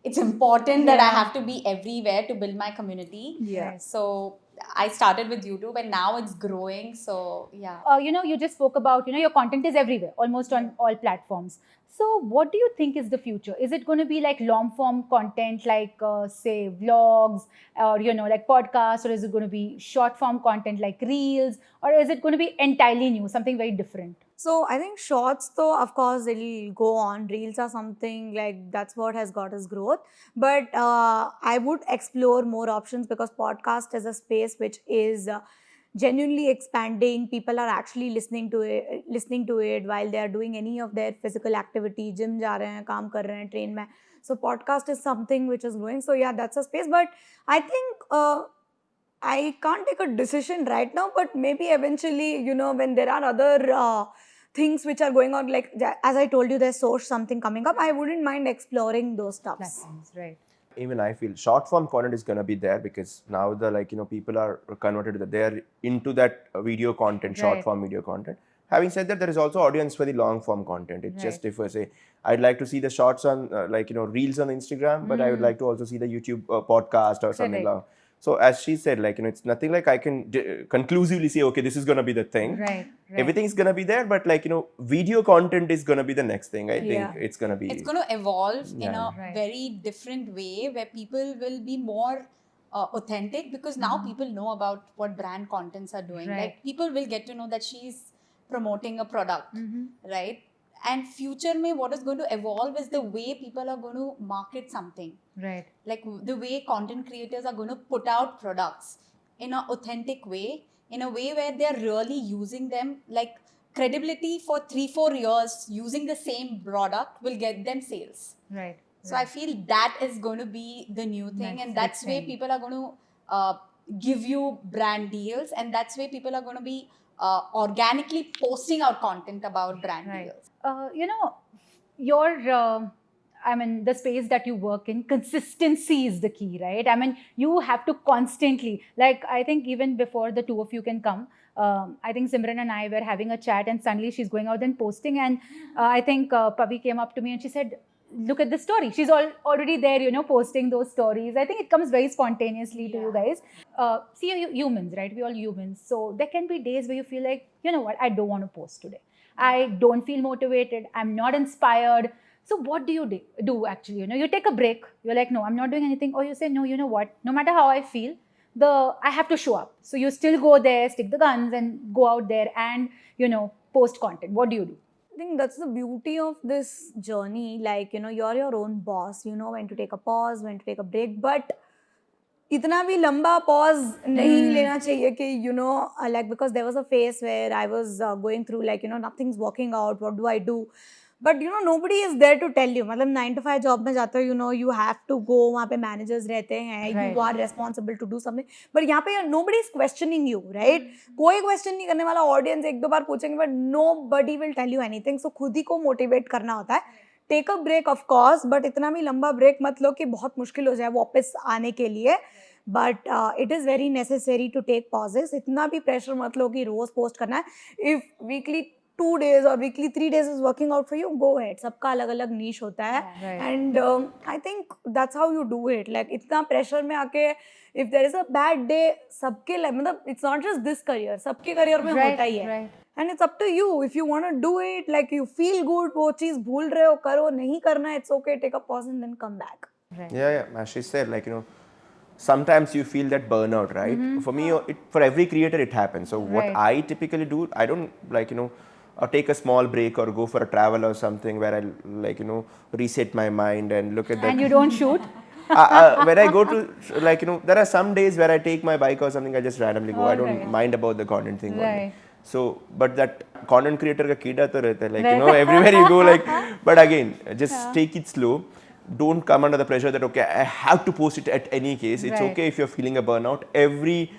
it's important that I have to be everywhere to build my community. Yeah. So I started with YouTube and now it's growing. So yeah. You know, you just spoke about, you know, your content is everywhere, almost on all platforms. So what do you think is the future? Is it going to be like long form content, like say vlogs, or, you know, like podcasts, or is it going to be short form content like reels, or is it going to be entirely new, something very different? So I think shorts though, of course, it'll go on. Reels are something like that's what has got us growth. But I would explore more options because podcast is a space which is genuinely expanding. People are actually listening to it while they are doing any of their physical activity. Gym जा रहे हैं, काम कर रहे हैं, train में. So podcast is something which is growing. So yeah, that's a space. But I think I can't take a decision right now, but maybe eventually, you know, when there are other things which are going on, like as I told you, there's something coming up. I wouldn't mind exploring those stuffs. Platforms, right. Even I feel short form content is gonna be there because now the people are converted to that, they're into that video content, short Right. form video content. Having said that, there is also audience for the long form content. It just Right. differs. Say, I'd like to see the shots on reels on Instagram, but I would like to also see the YouTube podcast or something Correct. like. So as she said, it's nothing like I can conclusively say, okay, this is gonna be the thing. Right. Everything's gonna be there, but video content is gonna be the next thing. I think Yeah. it's gonna be. It's going to evolve in Yeah. a Right. very different way where people will be more authentic, because now people know about what brand contents are doing. Right. Like people will get to know that she's promoting a product, right? And future mein what is going to evolve is the way people are going to market something. Right. Like the way content creators are going to put out products in an authentic way, in a way where they're really using them. Like credibility for 3-4 years using the same product will get them sales. Right. So I feel that is going to be the new thing, That's and the that's where thing. people are going to give you brand deals, and that's where people are going to be organically posting out content about brand Right. deals. The space that you work in, consistency is the key, right? I mean, you have to constantly, like, I think even before the two of you can come, I think Simran and I were having a chat, and suddenly she's going out and posting, and I think Pavi came up to me and she said, look at the story. She's already there, posting those stories. I think it comes very spontaneously to you guys. See, you're humans, right? We're all humans. So there can be days where you feel like, you know what, I don't want to post today. I don't feel motivated. I'm not inspired. So what do you do actually? You take a break. You're like, no, I'm not doing anything. Or you say, no, you know what? No matter how I feel, I have to show up. So you still go there, stick the guns, and go out there and, post content. What do you do? I think that's the beauty of this journey. Like, you're your own boss. You know when to take a pause, when to take a break. But इतना भी लंबा pause नहीं लेना चाहिए कि like, because there was a phase where I was going through like nothing's working out, what do I do? But nobody is there to tell you. मतलब 9 to 5 job में जाते हो, you have to go, वहाँ पे managers रहते हैं, Right. you are responsible to do something. But यहाँ पे nobody is questioning you, right? कोई question नहीं करने वाला, audience 1-2 बार पूछेंगे, but nobody will tell you anything. So खुद ही को motivate करना होता है. Take a break of course, but इतना भी लंबा break मत लो कि बहुत मुश्किल हो जाए वापस आने के लिए. But it is very necessary to take pauses. इतना भी pressure मत लो कि रोज post करना है. If weekly 2 days or weekly 3 days is working out for you, go ahead. सबका अलग अलग niche होता है. Right. And I think that's how you do it. Like इतना pressure में आके, if there is a bad day, सबके लिए मतलब it's not just this career, सबके career में Right, होता ही है. right. And it's up to you. If you want to do it, like you feel good, वो चीज़ भूल रहे हो, करो, नहीं करना, it's okay. Take a pause and then come back. Yeah, as she said, sometimes you feel that burnout, right? For me, for every creator, it happens. So what Right. I typically do, I don't take a small break or go for a travel or something where I reset my mind and look at that. And you don't shoot? When I go to there are some days where I take my bike or something, I just randomly go. I don't Alright. mind about the content thing. only. Right. So, but that content creator ka keeda to rehta hai, everywhere you go, but again, just take it slow. Don't come under the pressure that, okay, I have to post it at any case. It's Right. okay if you're feeling a burnout. Every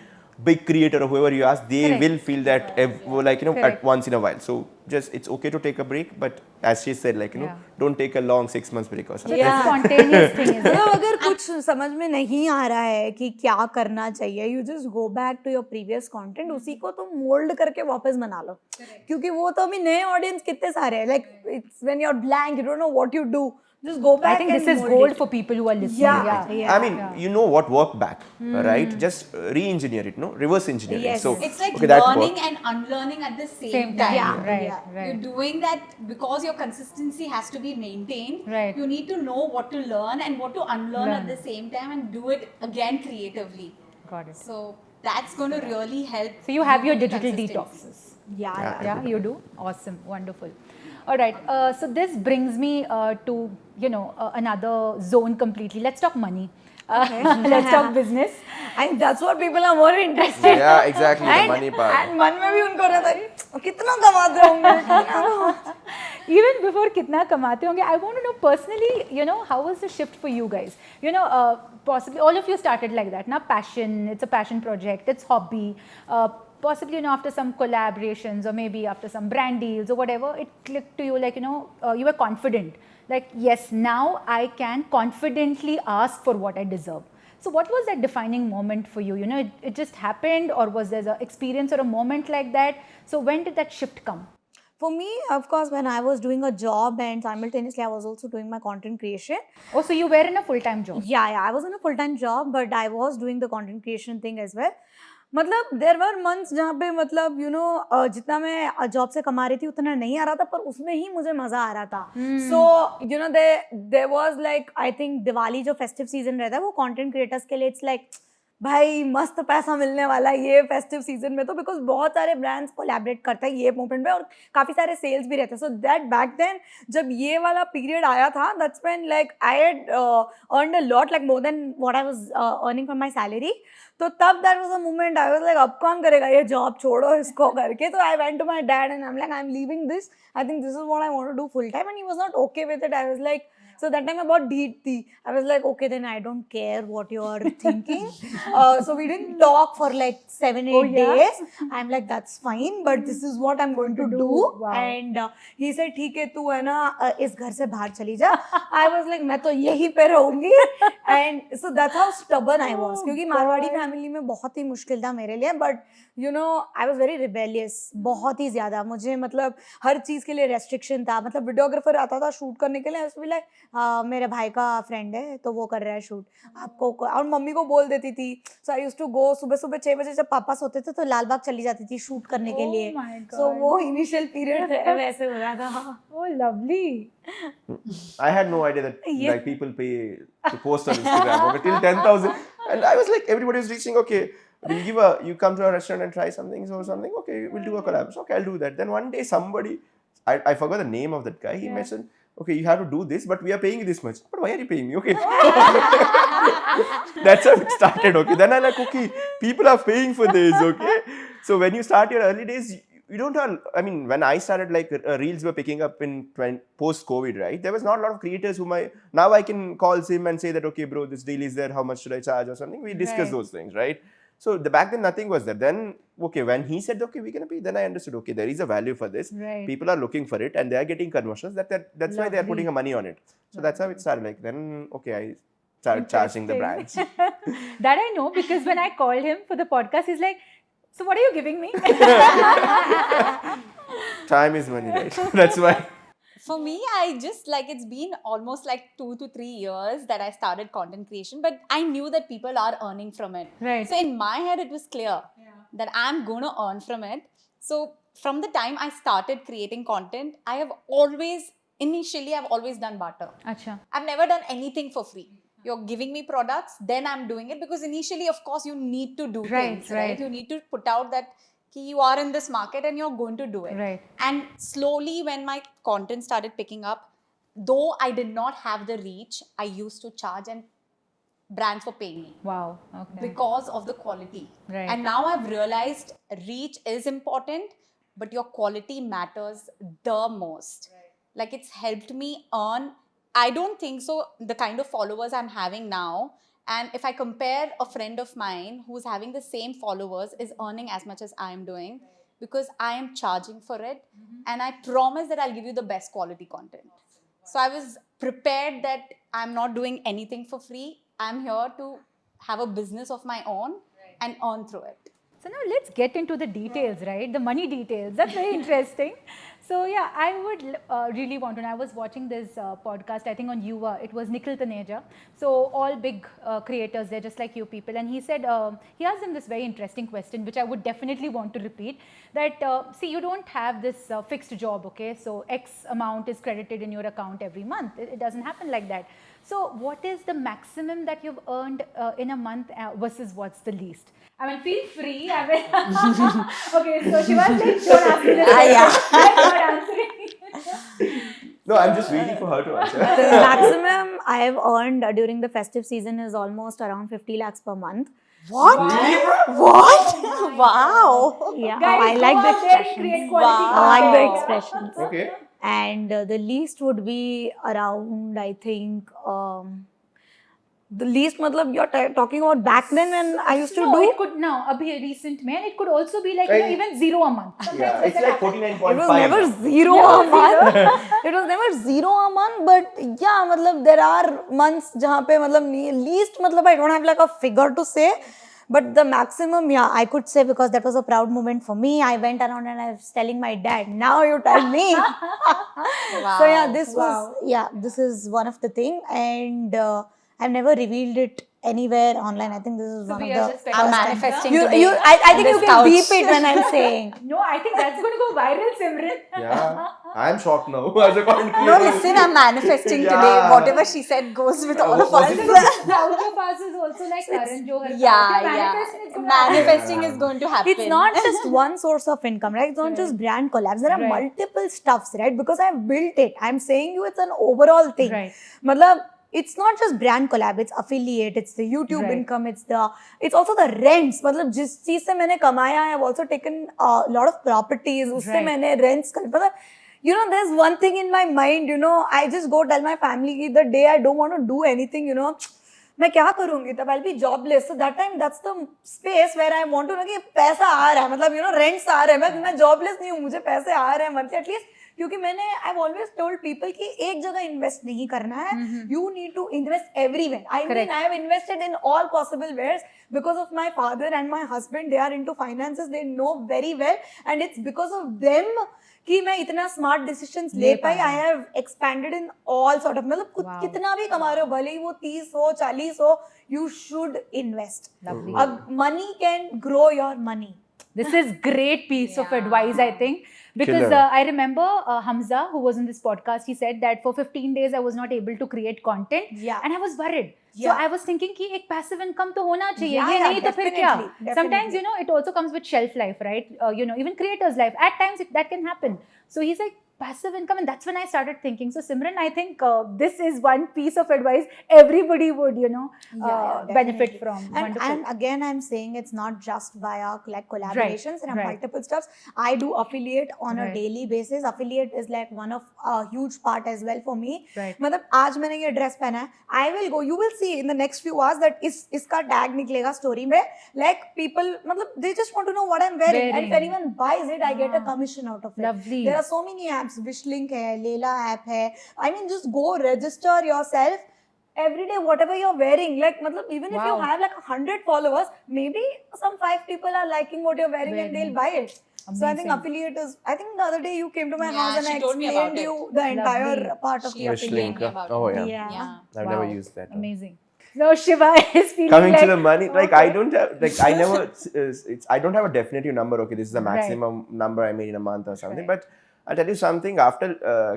big creator or whoever you ask, they Correct. will feel that, Correct. at once in a while. So, just, it's okay to take a break, but as she said, Yeah. don't take a long 6 months break or something. It's a spontaneous thing, isn't it? मतलब अगर कुछ समझ में नहीं आ रहा है कि क्या करना चाहिए, you just go back to your previous content, उसी को तुम mold करके वापस बना लो. क्योंकि वो तो अभी नए audience कितने सारे हैं. Like it's when you're blank, you don't know what you do. Just go back. I think this and is mold gold it. for people who are listening. Yeah. I mean, you know what worked back, right? Just re-engineer it, no? Reverse engineer it. Yes. So, It's like okay, that learning worked. and unlearning at the Same same time. time. Yeah. Right, Yeah. right. You're doing that because your consistency has to be maintained. Right. You need to know what to learn and what to unlearn Learn. at the same time, and do it again creatively. Got it. So that's going to really help. So you have your with digital consistency. detoxes. Yeah. Yeah, you do. Awesome, wonderful. All right. So this brings me to another zone completely. Let's talk money. Let's talk business. And that's what people are more interested. Yeah, exactly. The And- money part. And मन में भी उनको रहता है कितना कमाते होंगे. Even before kitna kamate honge, I want to know personally, how was the shift for you guys? Possibly all of you started like that, na? Passion, it's a passion project, it's hobby. possibly, after some collaborations or maybe after some brand deals or whatever, it clicked to you like, you were confident. Like, yes, now I can confidently ask for what I deserve. So what was that defining moment for you? It just happened, or was there an experience or a moment like that? So when did that shift come? For me, of course, when I was doing a job and simultaneously I was also doing my content creation. Oh, so you were in a full-time job? Yeah, I was in a full-time job, but I was doing the content creation thing as well. मतलब there were months जहाँ पे मतलब जितना मैं job से कमा रही थी उतना नहीं आ रहा था, पर उसमें ही मुझे मजा आ रहा था. So there was like, I think Diwali जो फेस्टिव सीजन रहता है वो कंटेंट क्रिएटर्स के लिए इट्स लाइक भाई मस्त पैसा मिलने वाला है ये फेस्टिव सीजन में, तो बिकॉज बहुत सारे ब्रांड्स कोलैबोरेट करते हैं ये मोमेंट में और काफ़ी सारे सेल्स भी रहते हैं. सो दैट बैक देन जब ये वाला पीरियड आया था, that's when like I had earned a lot, like more than what I was earning from my salary. तो तब that was a moment I was like अब कौन करेगा ये जॉब, छोड़ो इसको करके. तो I went to my dad and I am like I am leaving this, I think this is what I want to do full time, and he was not okay with it. I was like, so that time I bought DT. I was like, okay, then I don't care what you're thinking. So we didn't talk for like 7-8 days. I'm like, that's fine, but this is what I'm going to do. Wow. And he said, ठीक है, तू है ना इस घर से बाहर चली जा. I was like, मैं तो यहीं पे रहूंगी. And so that's how stubborn I was. क्योंकि मारवाड़ी फैमिली में बहुत ही मुश्किल था मेरे लिए, but I was very rebellious, बहुत ही ज्यादा. मुझे मतलब हर चीज के लिए रेस्ट्रिक्शन था. मतलब वीडियोग्राफर आता था शूट करने के लिए, उसमें लाइक मेरे भाई का फ्रेंड है तो वो कर रहा है शूट, आपको और मम्मी को बोल देती थी. सो आई यूज्ड टू गो सुबह सुबह 6 बजे जब पापा सोते थे तो लालबाग चली जाती थी शूट करने के लिए. सो वो इनिशियल पीरियड वैसे हो रहा था. Oh, lovely. I had no idea that like people pay to post on Instagram okay, till 10,000, and I was like, everybody was reaching, okay, you come to a restaurant and try something, so something, okay, we'll do a collab. So, okay, I'll do that. Then one day somebody, I forgot the name of that guy, he mentioned, okay, you have to do this, but we are paying you this much. But why are you paying me? Okay. That's how it started, okay. Then I'm like, okay, people are paying for this, okay. So when you start your early days, you don't have, I mean, when I started, like reels were picking up in post-COVID, right? There was not a lot of creators whom now I can call him and say that, okay, bro, this deal is there, how much should I charge or something? We discuss those things, right? So back then nothing was there. Then, okay, when he said, okay, we're going to pay, then I understood, okay, there is a value for this. Right. People are looking for it and they are getting conversions. That's why they are putting money on it. So that's how it started. Like then, okay, I started charging the brands. That I know, because when I called him for the podcast, he's like, so what are you giving me? Time is money, right? That's why. For me, I just like, it's been almost like 2 to 3 years that I started content creation, but I knew that people are earning from it. Right. So in my head, it was clear that I'm going to earn from it. So from the time I started creating content, initially I've always done barter. Acha. I've never done anything for free. You're giving me products, then I'm doing it, because initially, of course, you need to do things, right? You need to put out that you are in this market and you're going to do it. Right. And slowly, when my content started picking up, though I did not have the reach, I used to charge and brands were paying me. Wow. Okay. Because of the quality. Right. And now I've realized reach is important, but your quality matters the most. Right. Like, it's helped me earn, I don't think so, the kind of followers I'm having now. And if I compare a friend of mine who's having the same followers is earning as much as I'm doing, because I am charging for it. And I promise that I'll give you the best quality content. So I was prepared that I'm not doing anything for free. I'm here to have a business of my own and earn through it. So now let's get into the details, right? The money details. That's very interesting. So yeah, I would really want to know. I was watching this podcast, I think on Yuva. It was Nikhil Taneja. So all big creators, they're just like you people. And he said, he asked them this very interesting question, which I would definitely want to repeat. That, see, you don't have this fixed job, okay? So X amount is credited in your account every month. It doesn't happen like that. So what is the maximum that you've earned in a month versus what's the least? I mean, feel free. I mean, okay, so Shiva's like, don't ask me this. I'm not answering. No, I'm just waiting for her to answer. The maximum I have earned during the festive season is almost around 50 lakhs per month. What? What? Wow. Yeah, Guys, I like go the out there and expressions. create quality I like the content. expressions. Okay. And the least would be around, I think, The least, matlab, you're talking about back then when I used to no, do. it could now abhi recent mein, it could also be like Right. even 0 a month. Sometimes Yeah, like it's that like happens. 49.5. It was never now. zero a month. It was never zero a month, but yeah, matlab, there are months jahan pe matlab least matlab I don't have like a figure to say, but the maximum, yeah, I could say, because that was a proud moment for me. I went around and I was telling my dad, now you tell me. So yeah, this was, yeah, this is one of the thing, and I've never revealed it anywhere online. I think this is So one we of are the just first I'm time. manifesting You, today. I on think you this can couch. beep it when I'm saying. No, I think that's going to go viral, Simran. Yeah, I'm shocked now as a content No, creator. listen, I'm manifesting today. Yeah. Whatever she said goes with all of was us. it- The ouch of us is also like Karan Johar. Yeah, Manifesting is yeah. gonna happen. Manifesting Yeah. is going to happen. It's not just one source of income, right? It's not just Right. brand collabs. There are Right. multiple stuffs, right? Because I've built it. I'm saying you it's an overall thing. Right. Matlab, it's not just brand collab, it's affiliate, it's the YouTube Right. income, it's also the rents. मतलब जिस चीज से मैंने कमाया, I've also taken a lot of properties. उससे Right. मैंने rents मतलब, you know, there's one thing in my mind, you know, I just go tell my family कि the day I don't want to do anything, you know, मैं क्या करूंगी तब I'll be jobless. So that time that's the space where I want to know कि पैसा आ रहा है, मतलब you know rents आ रहे हैं, मैं jobless नहीं हूँ, मुझे पैसे आ रहे हैं monthly at least, क्योंकि मैंने I've always told people कि एक जगह invest नहीं करना है, you need to invest everywhere. I mean I have invested in all possible ways because of my father and my husband. They are into finances, they know very well, and it's because of them कि मैं इतना smart decisions ले पाई. I have expanded in all sort of, मतलब कुछ कितना भी कमा रहे हो, भले ही वो 30 हो 40 हो, यू शुड इन्वेस्ट. Lovely. अब money can grow your money. This is great piece of advice, I think, because Killer. I remember Hamza, who was in this podcast, he said that for 15 days I was not able to create content, Yeah. and I was worried. So Yeah. I was thinking कि एक passive income तो होना चाहिए, Yeah, ये yeah, नहीं तो फिर क्या? definitely, Sometimes definitely. you know it also comes with shelf life, right? You know, even creators' life. At times that can happen. So he's like passive income, and that's when I started thinking. So Simran, I think this is one piece of advice everybody would, you know, benefit definitely. from. And, Wonderful. and again, I'm saying it's not just via like collaborations. There are right. multiple stuffs. I do affiliate on a Right. daily basis. Affiliate is like one of a huge part as well for me. Right. मतलब आज मैंने ये dress पहना है, I will go. You will see in the next few hours that इसका tag निकलेगा story में. Like people, मतलब they just want to know what I'm wearing. And if Wearing. anyone buys it, I get a commission out of it. Lovely. There are so many apps. Wishlink है, Lela app है. I mean, just go register yourself. Every day, whatever you're wearing, like, matlab, even if you Wow. have like 100 followers, maybe some 5 people are liking what you're wearing and they'll buy it. So I think Amazing. affiliate is. I think the other day you came to my Yeah, house and she I told me about explained you it. the entire Lovely. part of the She affiliate. Wishlink. me about Oh, it. yeah. Yeah. I've never used that. Amazing. No, Shiva is feeling Coming like, to the money, like I okay. don't have, like I never, I don't have a definitive number. Okay, this is the Right. maximum number I made in a month or something. Right. But I'll tell you something. After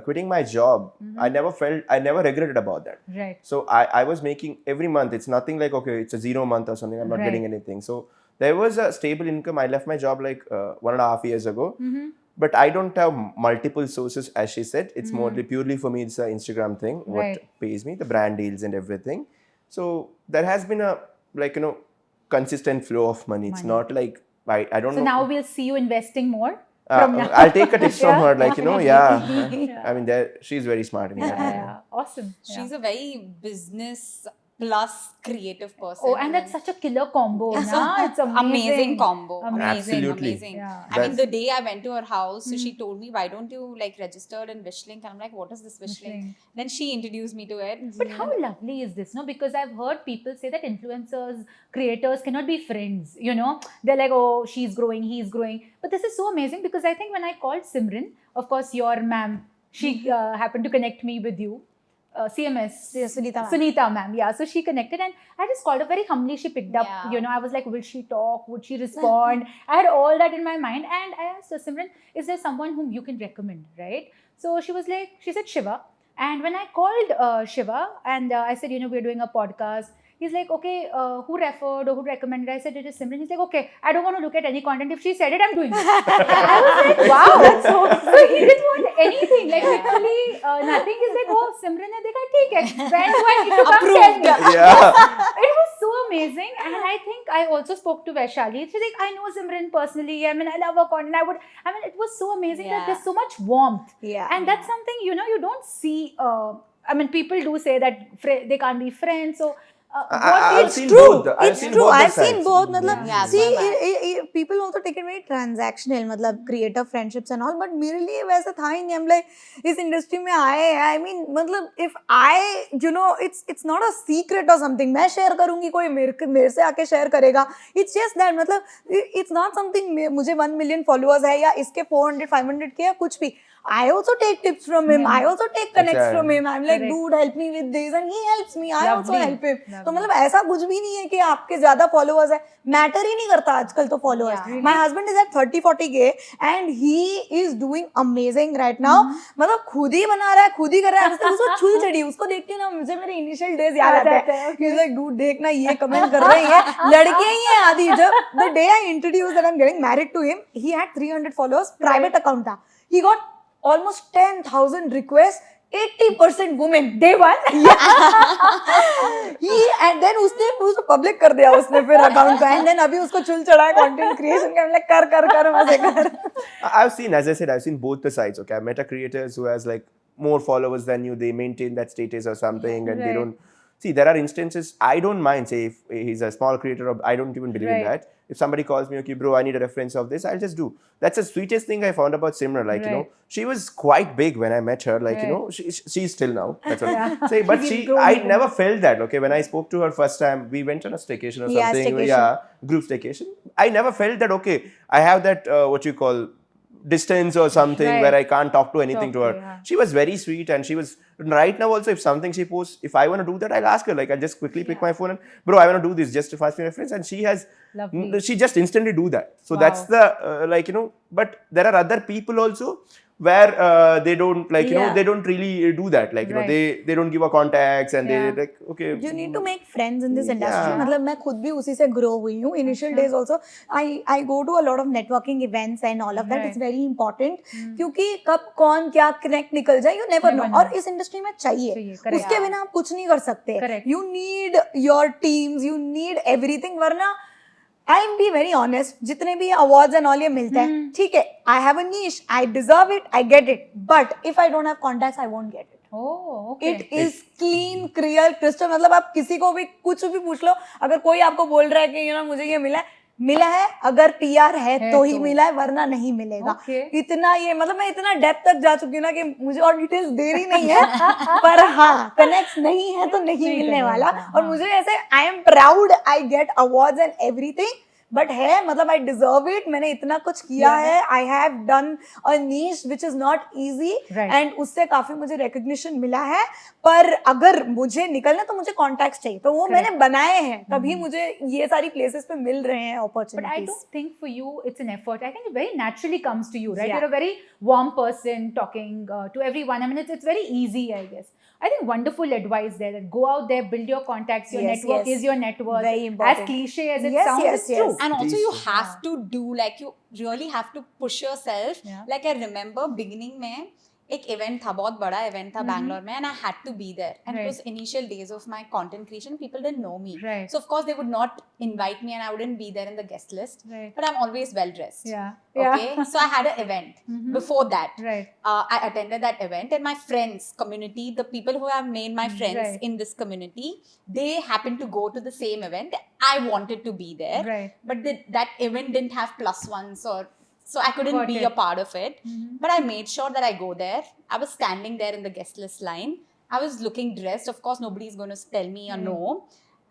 quitting my job, I never regretted about that. Right. So I was making every month. It's nothing like okay, it's a 0 month or something. I'm not Right. getting anything. So there was a stable income. I left my job like 1.5 years ago. But I don't have multiple sources, as she said. It's more purely for me. It's an Instagram thing. What Right. pays me, the brand deals and everything. So there has been a like consistent flow of money. It's Money. not like I don't So know. now we'll see you investing more from now. I'll take a tips from Yeah. her. Like yeah. Yeah. I mean, she's very smart in that. Yeah. Awesome. Yeah. She's a very business plus creative person. Oh, and that's such a killer combo, It's na? It's amazing. amazing combo. Amazing. Absolutely. Amazing. Yeah. I mean, the day I went to her house, so she told me, "Why don't you like register in Wishlink?" And I'm like, "What is this Wishlink?" Wishlink. Then she introduced me to it. But how lovely is this, no? Because I've heard people say that influencers, creators cannot be friends, you know? They're like, oh, she's growing, he's growing. But this is so amazing because I think when I called Simran, of course, your ma'am, she happened to connect me with you. CMS. Yeah, Sunita ma'am. Sunita ma'am, yeah. So she connected and I just called her very humbly. She picked up, Yeah. you know, I was like, will she talk? Would she respond? I had all that in my mind. And I asked her, Simran, is there someone whom you can recommend, right? So she was like, she said Shiva. And when I called Shiva and I said, you know, we're doing a podcast. He's like, okay, who referred or who recommended? I said, it is Simran. He's like, okay, I don't want to look at any content. If she said it, I'm doing it. I was like, wow, that's so he didn't want anything. Like, literally nothing. He's like, oh, Simran ne dekha, theek hai. When do I need to come tell me? Yeah. It was so amazing. And I think I also spoke to Vaishali. She's like, I know Simran personally. I mean, I love her content. I mean, it was so amazing that Yeah. there's so much warmth. Yeah. And that's something, you know, you don't see. I mean, people do say that they can't be friends. So I've It's seen true. both. I've It's seen true. both the I've seen sides. both. मतलब Yeah, see, so people also take it very transactional. मतलब creator friendships and all. But मेरे लिए वैसा था ही नहीं. I'm like इस industry में आए हैं. I mean मतलब if I it's not a secret or something. मैं share करूँगी कोई मेरे से आके share करेगा. It's just that मतलब it's not something मुझे 1 million followers है या इसके 400 500 के या कुछ भी. I also take tips from him. I also take connects Exactly. from him. I'm like, Correct. dude, help me with this, and he helps me. I also Lovely. help him. तो Lovely. मतलब ऐसा कुछ भी नहीं है कि आपके ज्यादा फॉलोअर्स है. मैटर ही नहीं करता आजकल तो followers. Yeah. My husband is at 30-40K and he is doing amazing right now. मतलब खुद ही बना रहा है, खुद ही कर रहा है. उसको छुल चढ़ी. उसको देखती हूँ ना, मुझे मेरे इनिशियल डेज याद आते हैं. He's like, dude, देखना ये कमेंट कर रहे हैं, लड़कियां ही हैं आधी. जब the day I introduced that I'm getting married to him, he had 300 followers, private account था. He got almost 10,000 requests, 80% women. Day one. And then उसको public कर दिया उसने फिर account का. And then अभी उसको चुल चढ़ा है content creation का. I'm like कर मजे कर. I've seen, as I said, I've seen both the sides. Okay, I've met a creators who has like more followers than you. They maintain that status or something, and they Right. don't. See, there are instances I don't mind. Say if he's a small creator, or I don't even believe in Right. that. If somebody calls me, okay, bro, I need a reference of this, I'll just do. That's the sweetest thing I found about Simran. Like you know, Right. she was quite big when I met her. Like you Right. know, she's still now. That's what. Say, but She's she, grown I even. never felt that. Okay, when I spoke to her first time, we went on a staycation or Yeah, something. staycation. Yeah, group staycation. I never felt that. Okay, I have that what you call distance or something Right. where I can't talk to anything Talk to her. to, yeah. She was very sweet, and she was right now also. If something she posts, if I want to do that, I'll ask her. Like I'll just quickly pick my phone and, bro, I want to do this. Just to ask me reference, and she has. Lovely. She just instantly do that. So Wow. that's the like you know. But there are other people also where they don't like you know Yeah. they don't really do that. Like you know Right. they don't give a contacts and Yeah. they like okay. You need to make friends in this industry. Yeah. मतलब मैं खुद भी उसी से grow हुई हूँ. Initial days also, I go to a lot of networking events and all of that. Right. It's very important. क्योंकि कब कौन क्या connect निकल जाए, you never know. know. और इस industry में चाहिए. correct. उसके बिना आप कुछ नहीं कर सकते. Correct. You need your teams. You need everything. वरना I'll be very honest, जितने भी awards and all ये मिलते हैं, ठीक है, I have a niche, I deserve it, I get it. But if I don't have contacts, I won't get it. Oh, okay. It is clean, clear, crystal. मतलब आप किसी को भी कुछ भी पूछ लो, अगर कोई आपको बोल रहा है कि you know मुझे ये मिला है, अगर PR है तो ही मिला है, वरना नहीं मिलेगा. Okay. इतना ये मतलब मैं इतना डेप्थ तक जा चुकी हूँ ना कि मुझे और डिटेल्स दे रही नहीं है, पर हाँ कनेक्ट नहीं है तो नहीं मिलने वाला. और मुझे ऐसे I am proud, I get awards and everything, but है मतलब आई डिजर्व इट. मैंने इतना कुछ किया है. I have done a niche which is not easy and उससे काफी मुझे रिकॉग्निशन मिला है. पर अगर मुझे निकलना तो मुझे कॉन्टैक्ट्स चाहिए, तो वो मैंने बनाए हैं, तभी मुझे ये सारी प्लेसेस पे मिल रहे हैं But I opportunities. don't think for you it's an effort. I think it very naturally comes to you, right? Yeah. You're a very warm person talking to everyone. I mean, it's very easy, I guess. I think wonderful advice there that go out there, build your contacts. Your Yes, network yes. is your net worth. Very important. As cliche as it Yes, sounds, yes, it's true. yes. And also you These- have to do, like you really have to push yourself. Yeah. Like I remember beginning में एक event था, बहुत बड़ा event था Bangalore में, and I had to be there. And it Right. was initial days of my content creation. People didn't know me. Right. So of course they would not invite me and I wouldn't be there in the guest list. Right. But I'm always well dressed. Yeah. Okay. So I had an event before that. Right. I attended that event, and my friends community, the people who have made my friends Right. in this community, they happened to go to the same event. I wanted to be there, Right. but that event didn't have plus ones, or so I couldn't Got be it. a part of it. But I made sure that I go there. I was standing there in the guest list line. I was looking dressed. Of course, nobody's going to tell me a no.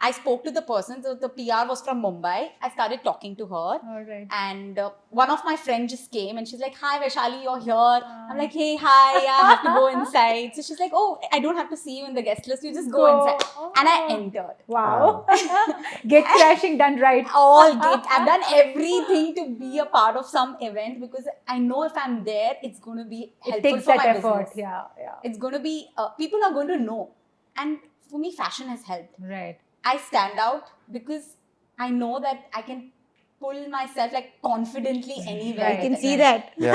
I spoke to the person. So the PR was from Mumbai. I started talking to her. All right. And one of my friends just came and she's like, "Hi Vaishali, you're here." I'm like, "Hey, hi, yeah, I have to go inside." So she's like, "Oh, I don't have to see you in the guest list. You just go inside." And I entered. Wow. Get crashing done right. All gate. I've done everything to be a part of some event because I know if I'm there, it's going to be It helpful takes for that my effort. business. Yeah. Yeah. It's going to be, people are going to know. And for me, fashion has helped. Right. I stand out because I know that I can pull myself like confidently anywhere. Right. I can see that. Yeah.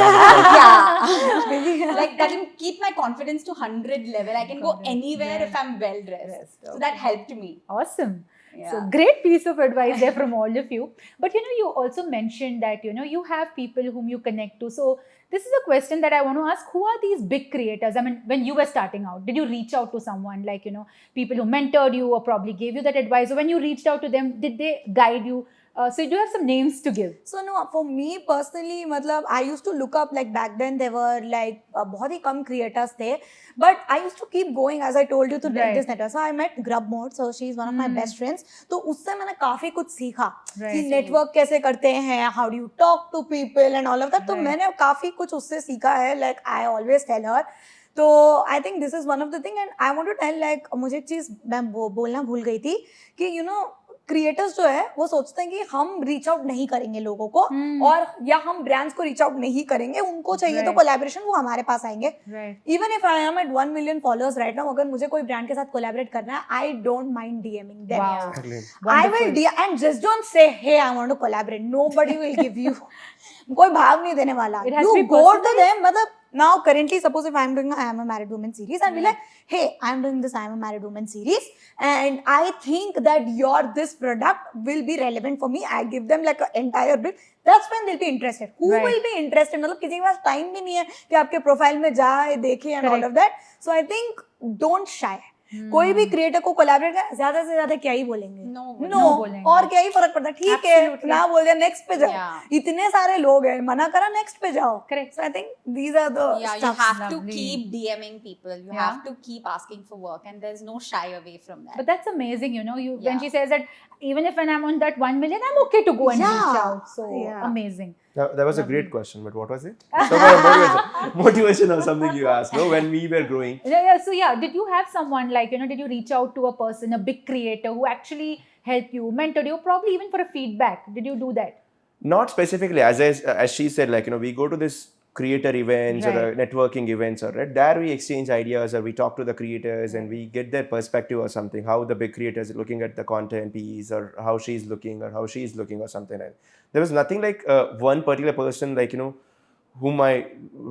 Yeah. Like that can keep my confidence to 100 level. I can go Got it. anywhere Right. if I'm well dressed. Dressed, So okay. that helped me. Awesome. So great piece of advice there from all of you. But you also mentioned that you have people whom you connect to. So this is a question that I want to ask: who are these big creators? I mean, when you were starting out, did you reach out to someone like people who mentored you or probably gave you that advice? Or when you reached out to them, did they guide you? So do you have some names to give? So no, for me personally, मतलब I used to look up, like back then there were like बहुत ही कम creators थे, but I used to keep going, as I told you, to Right. this network. So I met Grub Mode, so she is one of my best friends. तो उससे मैंने काफी कुछ सीखा कि Right. network कैसे करते हैं, how do you talk to people and all of that. तो Right. मैंने काफी कुछ उससे सीखा है. Like I always tell her. तो I think this is one of the thing, and I want to tell, like मुझे एक चीज मैं बोलना भूल गई थी कि क्रिएटर्स जो है वो सोचते हैं कि हम रीच आउट नहीं करेंगे लोगों को, और या हम ब्रांड्स को रीच आउट नहीं करेंगे, उनको चाहिए तो Right. कोलैबोरेशन, वो हमारे पास आएंगे. Right. Even if I am at 1 million followers right now, अगर मुझे कोई ब्रांड के साथ कोलैबोरेट करना है, I don't mind DMing them. Wow. Exactly. I will and just don't say, hey, I want to collaborate. Nobody will give you. कोई भाव नहीं देने वाला. It has to You be go to personal. them. मतलब now currently, suppose if I am doing I am a married woman series, and be like, hey, I am doing this I am a married woman series, and I think that your this product will be relevant for me. I give them like an entire brief. That's when they'll be interested. Who Right. will be interested? मतलब किसी के पास time भी नहीं है कि आपके profile में जाए, देखे and all Correct. of that. So I think don't shy. कोई भी क्रिएटर को कोलैबोरेट कर, ज्यादा से ज्यादा क्या ही बोलेंगे. No नो बोलेंगे. और क्या ही फर्क पड़ता है. ठीक है, Absolutely. ना बोल दिया, नेक्स्ट पे जाओ. Yeah. इतने सारे लोग हैं, मना करा, नेक्स्ट पे जाओ. Correct. So I think these are the Yeah, you stuff. have to Lovely. keep DMing people. You Yeah. have to keep asking for work, and there's no shy away from that. But that's amazing, when Yeah. she says that even if when I'm on that 1 million, I'm okay to go and reach Yeah. out. So Yeah. amazing. That was a Lovely. great question, but what was it? So motivation or something you asked, no? When we were growing. Yeah, so yeah, did you have someone like, did you reach out to a person, a big creator who actually helped you, mentored you, probably even for a feedback? Did you do that? Not specifically, as she said, like, we go to this creator events or Right. networking events, or right there we exchange ideas, or we talk to the creators and we get their perspective or something, how the big creators are looking at the content piece, or how she's looking, or how she's looking, or something like that. There was nothing like one particular person, like, whom I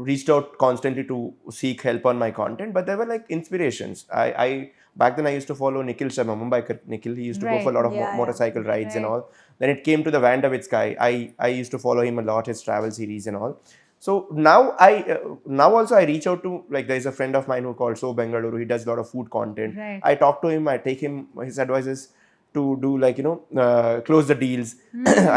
reached out constantly to seek help on my content, but there were like inspirations. I back then I used to follow Nikhil Sharma, Mumbai Nikhil. He used to go Right. for a lot of Yeah, yeah. motorcycle rides and Right. all. Then it came to the Van der Witz guy. I used to follow him a lot, his travel series and all. So now now also I reach out to, like, there is a friend of mine who called So Bengaluru. He does a lot of food content. Right. I talk to him. I take him his advices to do, like, close the deals.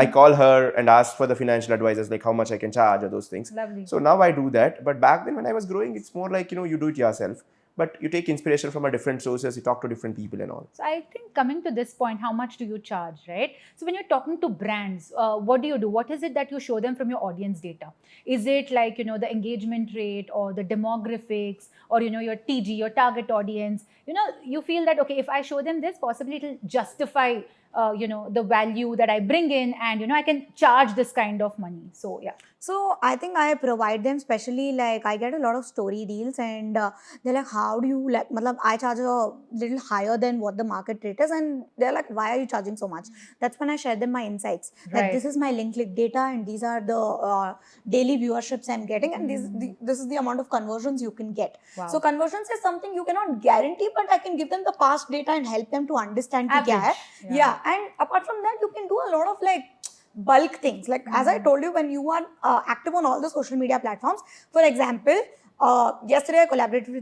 I call her and ask for the financial advisors, like how much I can charge or those things. Lovely. So now I do that. But back then when I was growing, it's more like, you do it yourself. But you take inspiration from a different sources, you talk to different people and all. So I think coming to this point, how much do you charge, right? So when you're talking to brands, what do you do? What is it that you show them from your audience data? Is it like, the engagement rate or the demographics or, your TG, your target audience? You feel that, okay, if I show them this, possibly it'll justify, the value that I bring in, and, I can charge this kind of money. So, yeah. So I think I provide them, especially like I get a lot of story deals, and they're like, how do you like, matlab, I charge a little higher than what the market rate is, and they're like, why are you charging so much? That's when I share them my insights. Like, Right. this is my link click data, and these are the daily viewerships I'm getting, and this is the amount of conversions you can get. Wow. So conversions is something you cannot guarantee, but I can give them the past data and help them to understand ki kya hai. Average, Yeah, and apart from that, you can do a lot of like bulk things. Like, as I told you, when you are active on all the social media platforms, for example, yesterday I collaborated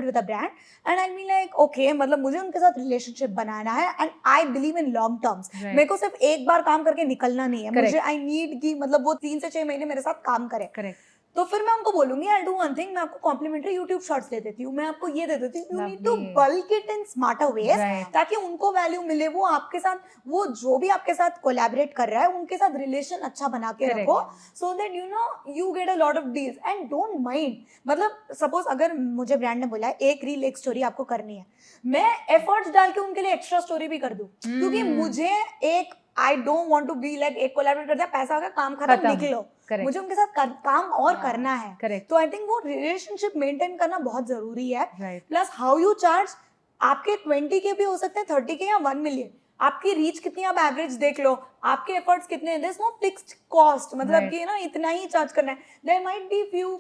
with a brand, and I'll be like, okay, मतलब मुझे उनके साथ relationship बनाना है, and I believe in long terms. Right. मेरे को सिर्फ एक बार काम करके निकलना नहीं है. Correct. मुझे I need कि मतलब वो 3 से 6 महीने मेरे साथ काम करे. Correct. तो फिर मैं उनको बोलूंगी, I'll do one thing, मैं आपको कॉम्प्लीमेंट्री यूट्यूब शॉर्ट्स दे देती हूँ, मैं आपको ये दे देती हूँ. You need to Lovely. bulk it in smarter ways, Right. ताकि उनको वैल्यू मिले, वो आपके साथ, वो जो भी आपके साथ कोलैबोरेट कर रहा है, उनके साथ रिलेशन अच्छा बना के Correct. रखो, so that you get a lot of deals, and don't mind. मतलब सपोज अगर मुझे ब्रांड ने बोला है एक रील एक स्टोरी आपको करनी है, मैं एफर्ट्स डाल के उनके लिए एक्स्ट्रा स्टोरी भी कर दूं, क्योंकि मुझे एक I don't want to be like एक कोलैबोरेट कर दिया, पैसा हो गया, काम खत्म, निकलो. Correct. मुझे उनके साथ काम और Yeah. करना है. Correct. तो आई थिंक वो रिलेशनशिप मेंटेन करना बहुत जरूरी है. Right. Plus how you charge, आपके 20K भी हो सकते हैं, 30K या 1 million. आपकी रीच कितनी, आप एवरेज देख लो, आपके एफर्ट्स कितने हैं. There is no fixed cost, मतलब Right. कि इतना ही चार्ज करना है. There might be few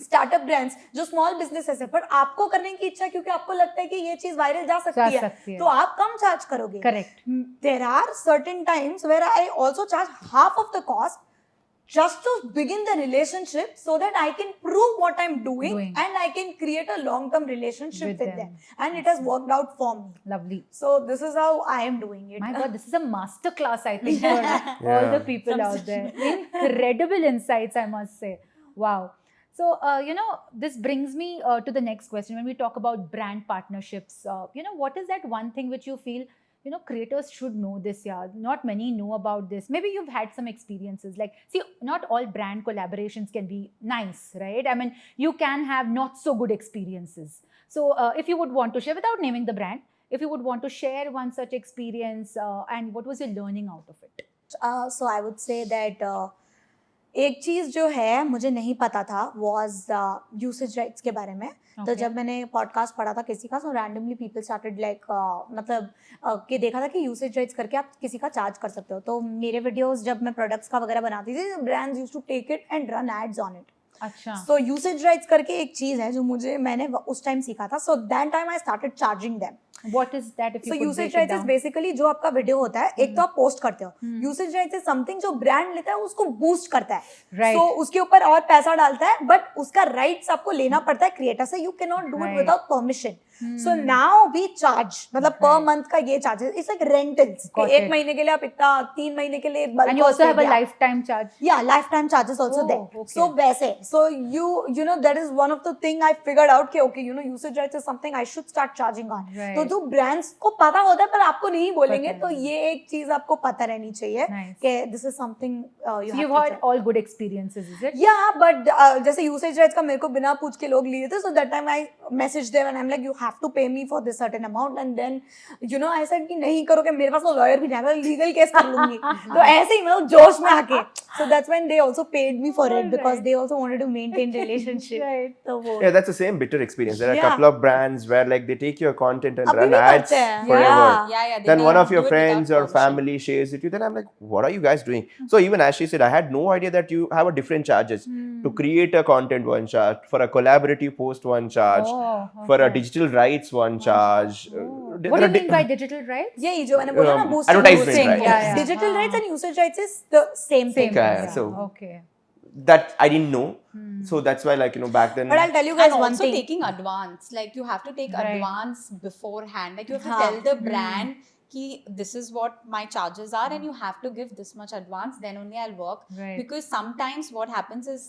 startup brands जो स्मॉल बिजनेसेस है, पर आपको करने की इच्छा है क्योंकि आपको लगता है कि ये चीज वायरल जा सकती है, तो आप कम चार्ज करोगे. Correct. There are certain times where I also charge half of the cost just to begin the relationship so that I can prove what I'm doing. And I can create a long-term relationship with them. And it has worked out for me. Lovely. So this is how I am doing it. My God, this is a master class, I think, for all the people out there. Incredible insights, I must say. Wow. So, this brings me to the next question. When we talk about brand partnerships, what is that one thing which you feel, creators should know this year? Not many know about this. Maybe you've had some experiences. Like, see, not all brand collaborations can be nice, right? I mean, you can have not so good experiences. So, if you would want to share, without naming the brand, if you would want to share one such experience, and what was your learning out of it? So I would say that एक चीज़ जो है मुझे नहीं पता था was usage rights के बारे में. तो जब मैंने पॉडकास्ट पढ़ा था किसी का, सो रैंडमली पीपल स्टार्टेड लाइक मतलब कि देखा था कि यूसेज राइट्स करके आप किसी का चार्ज कर सकते हो. तो मेरे वीडियोस जब मैं प्रोडक्ट्स का वगैरह बनाती थी, brands used to take it and run ads on it. अच्छा. सो यूसेज राइट्स करके एक चीज़ है जो मैंने उस टाइम सीखा था. So that time I started charging them. What is that? If you so could usage break it rights is down? basically जो आपका वीडियो होता है, एक तो आप पोस्ट करते हो. यूसेज राइट्स इज समथिंग जो ब्रांड लेता है, उसको बूस्ट करता है. Right. So उसके ऊपर और पैसा डालता है, बट उसका राइट्स आपको लेना पड़ता है क्रिएटर से. You can not do it without permission. So now we charge, मतलब पर मंथ का ये चार्जेस. It's like rentals. एक महीने के लिए आप इतना, 3 महीने के लिए. And you also have a lifetime charge. Yeah, lifetime charges also there. Okay. So वैसे, so you know that is one of the thing I figured out कि okay, usage rights is something I should start charging on. Right. तो जो brands को पता होता है पर आपको नहीं बोलेंगे, तो ये एक चीज आपको पता रहनी चाहिए कि this is something you have You've to had check. all good experiences, is it? Yeah, but जैसे यूसेज राइट्स का मेरे को बिना पूछ के लोग लिए थे, so that time I messaged them and I'm like, you have to pay me for this certain amount, and then I said कि नहीं करोगे, मेरे पास तो लॉयर भी नहीं है, लीगल केस कर लूंगी. तो ऐसे ही मतलब जोश में आके, so that's when they also paid me for it because they also wanted to maintain relationship. Right. तो वो Yeah, that's the same bitter experience. There are a couple of brands where like they take your content and अभी run भी ads करते हैं. forever. Yeah, they Then one do of your it friends without or permission. family shares it with you. Then I'm like, what are you guys doing? So even as she said, I had no idea that you have a different charges. To create a content, one charge. For a collaborative post, one charge. Oh, For a okay. digital rights, one charge. What do you mean by digital rights? यही जो मैंने बोला ना, boosting, advertisement boosting. rights. Yeah. Digital rights and usage rights is the same thing. Same. Okay, thing, so- okay. That I didn't know. So that's why like back then. But I'll tell you guys And one also thing. taking advance, like you have to take Right. advance beforehand. Like you have to हाँ. tell the brand ki this is what my charges are, and you have to give this much advance. Then only I'll work. Right. Because sometimes what happens is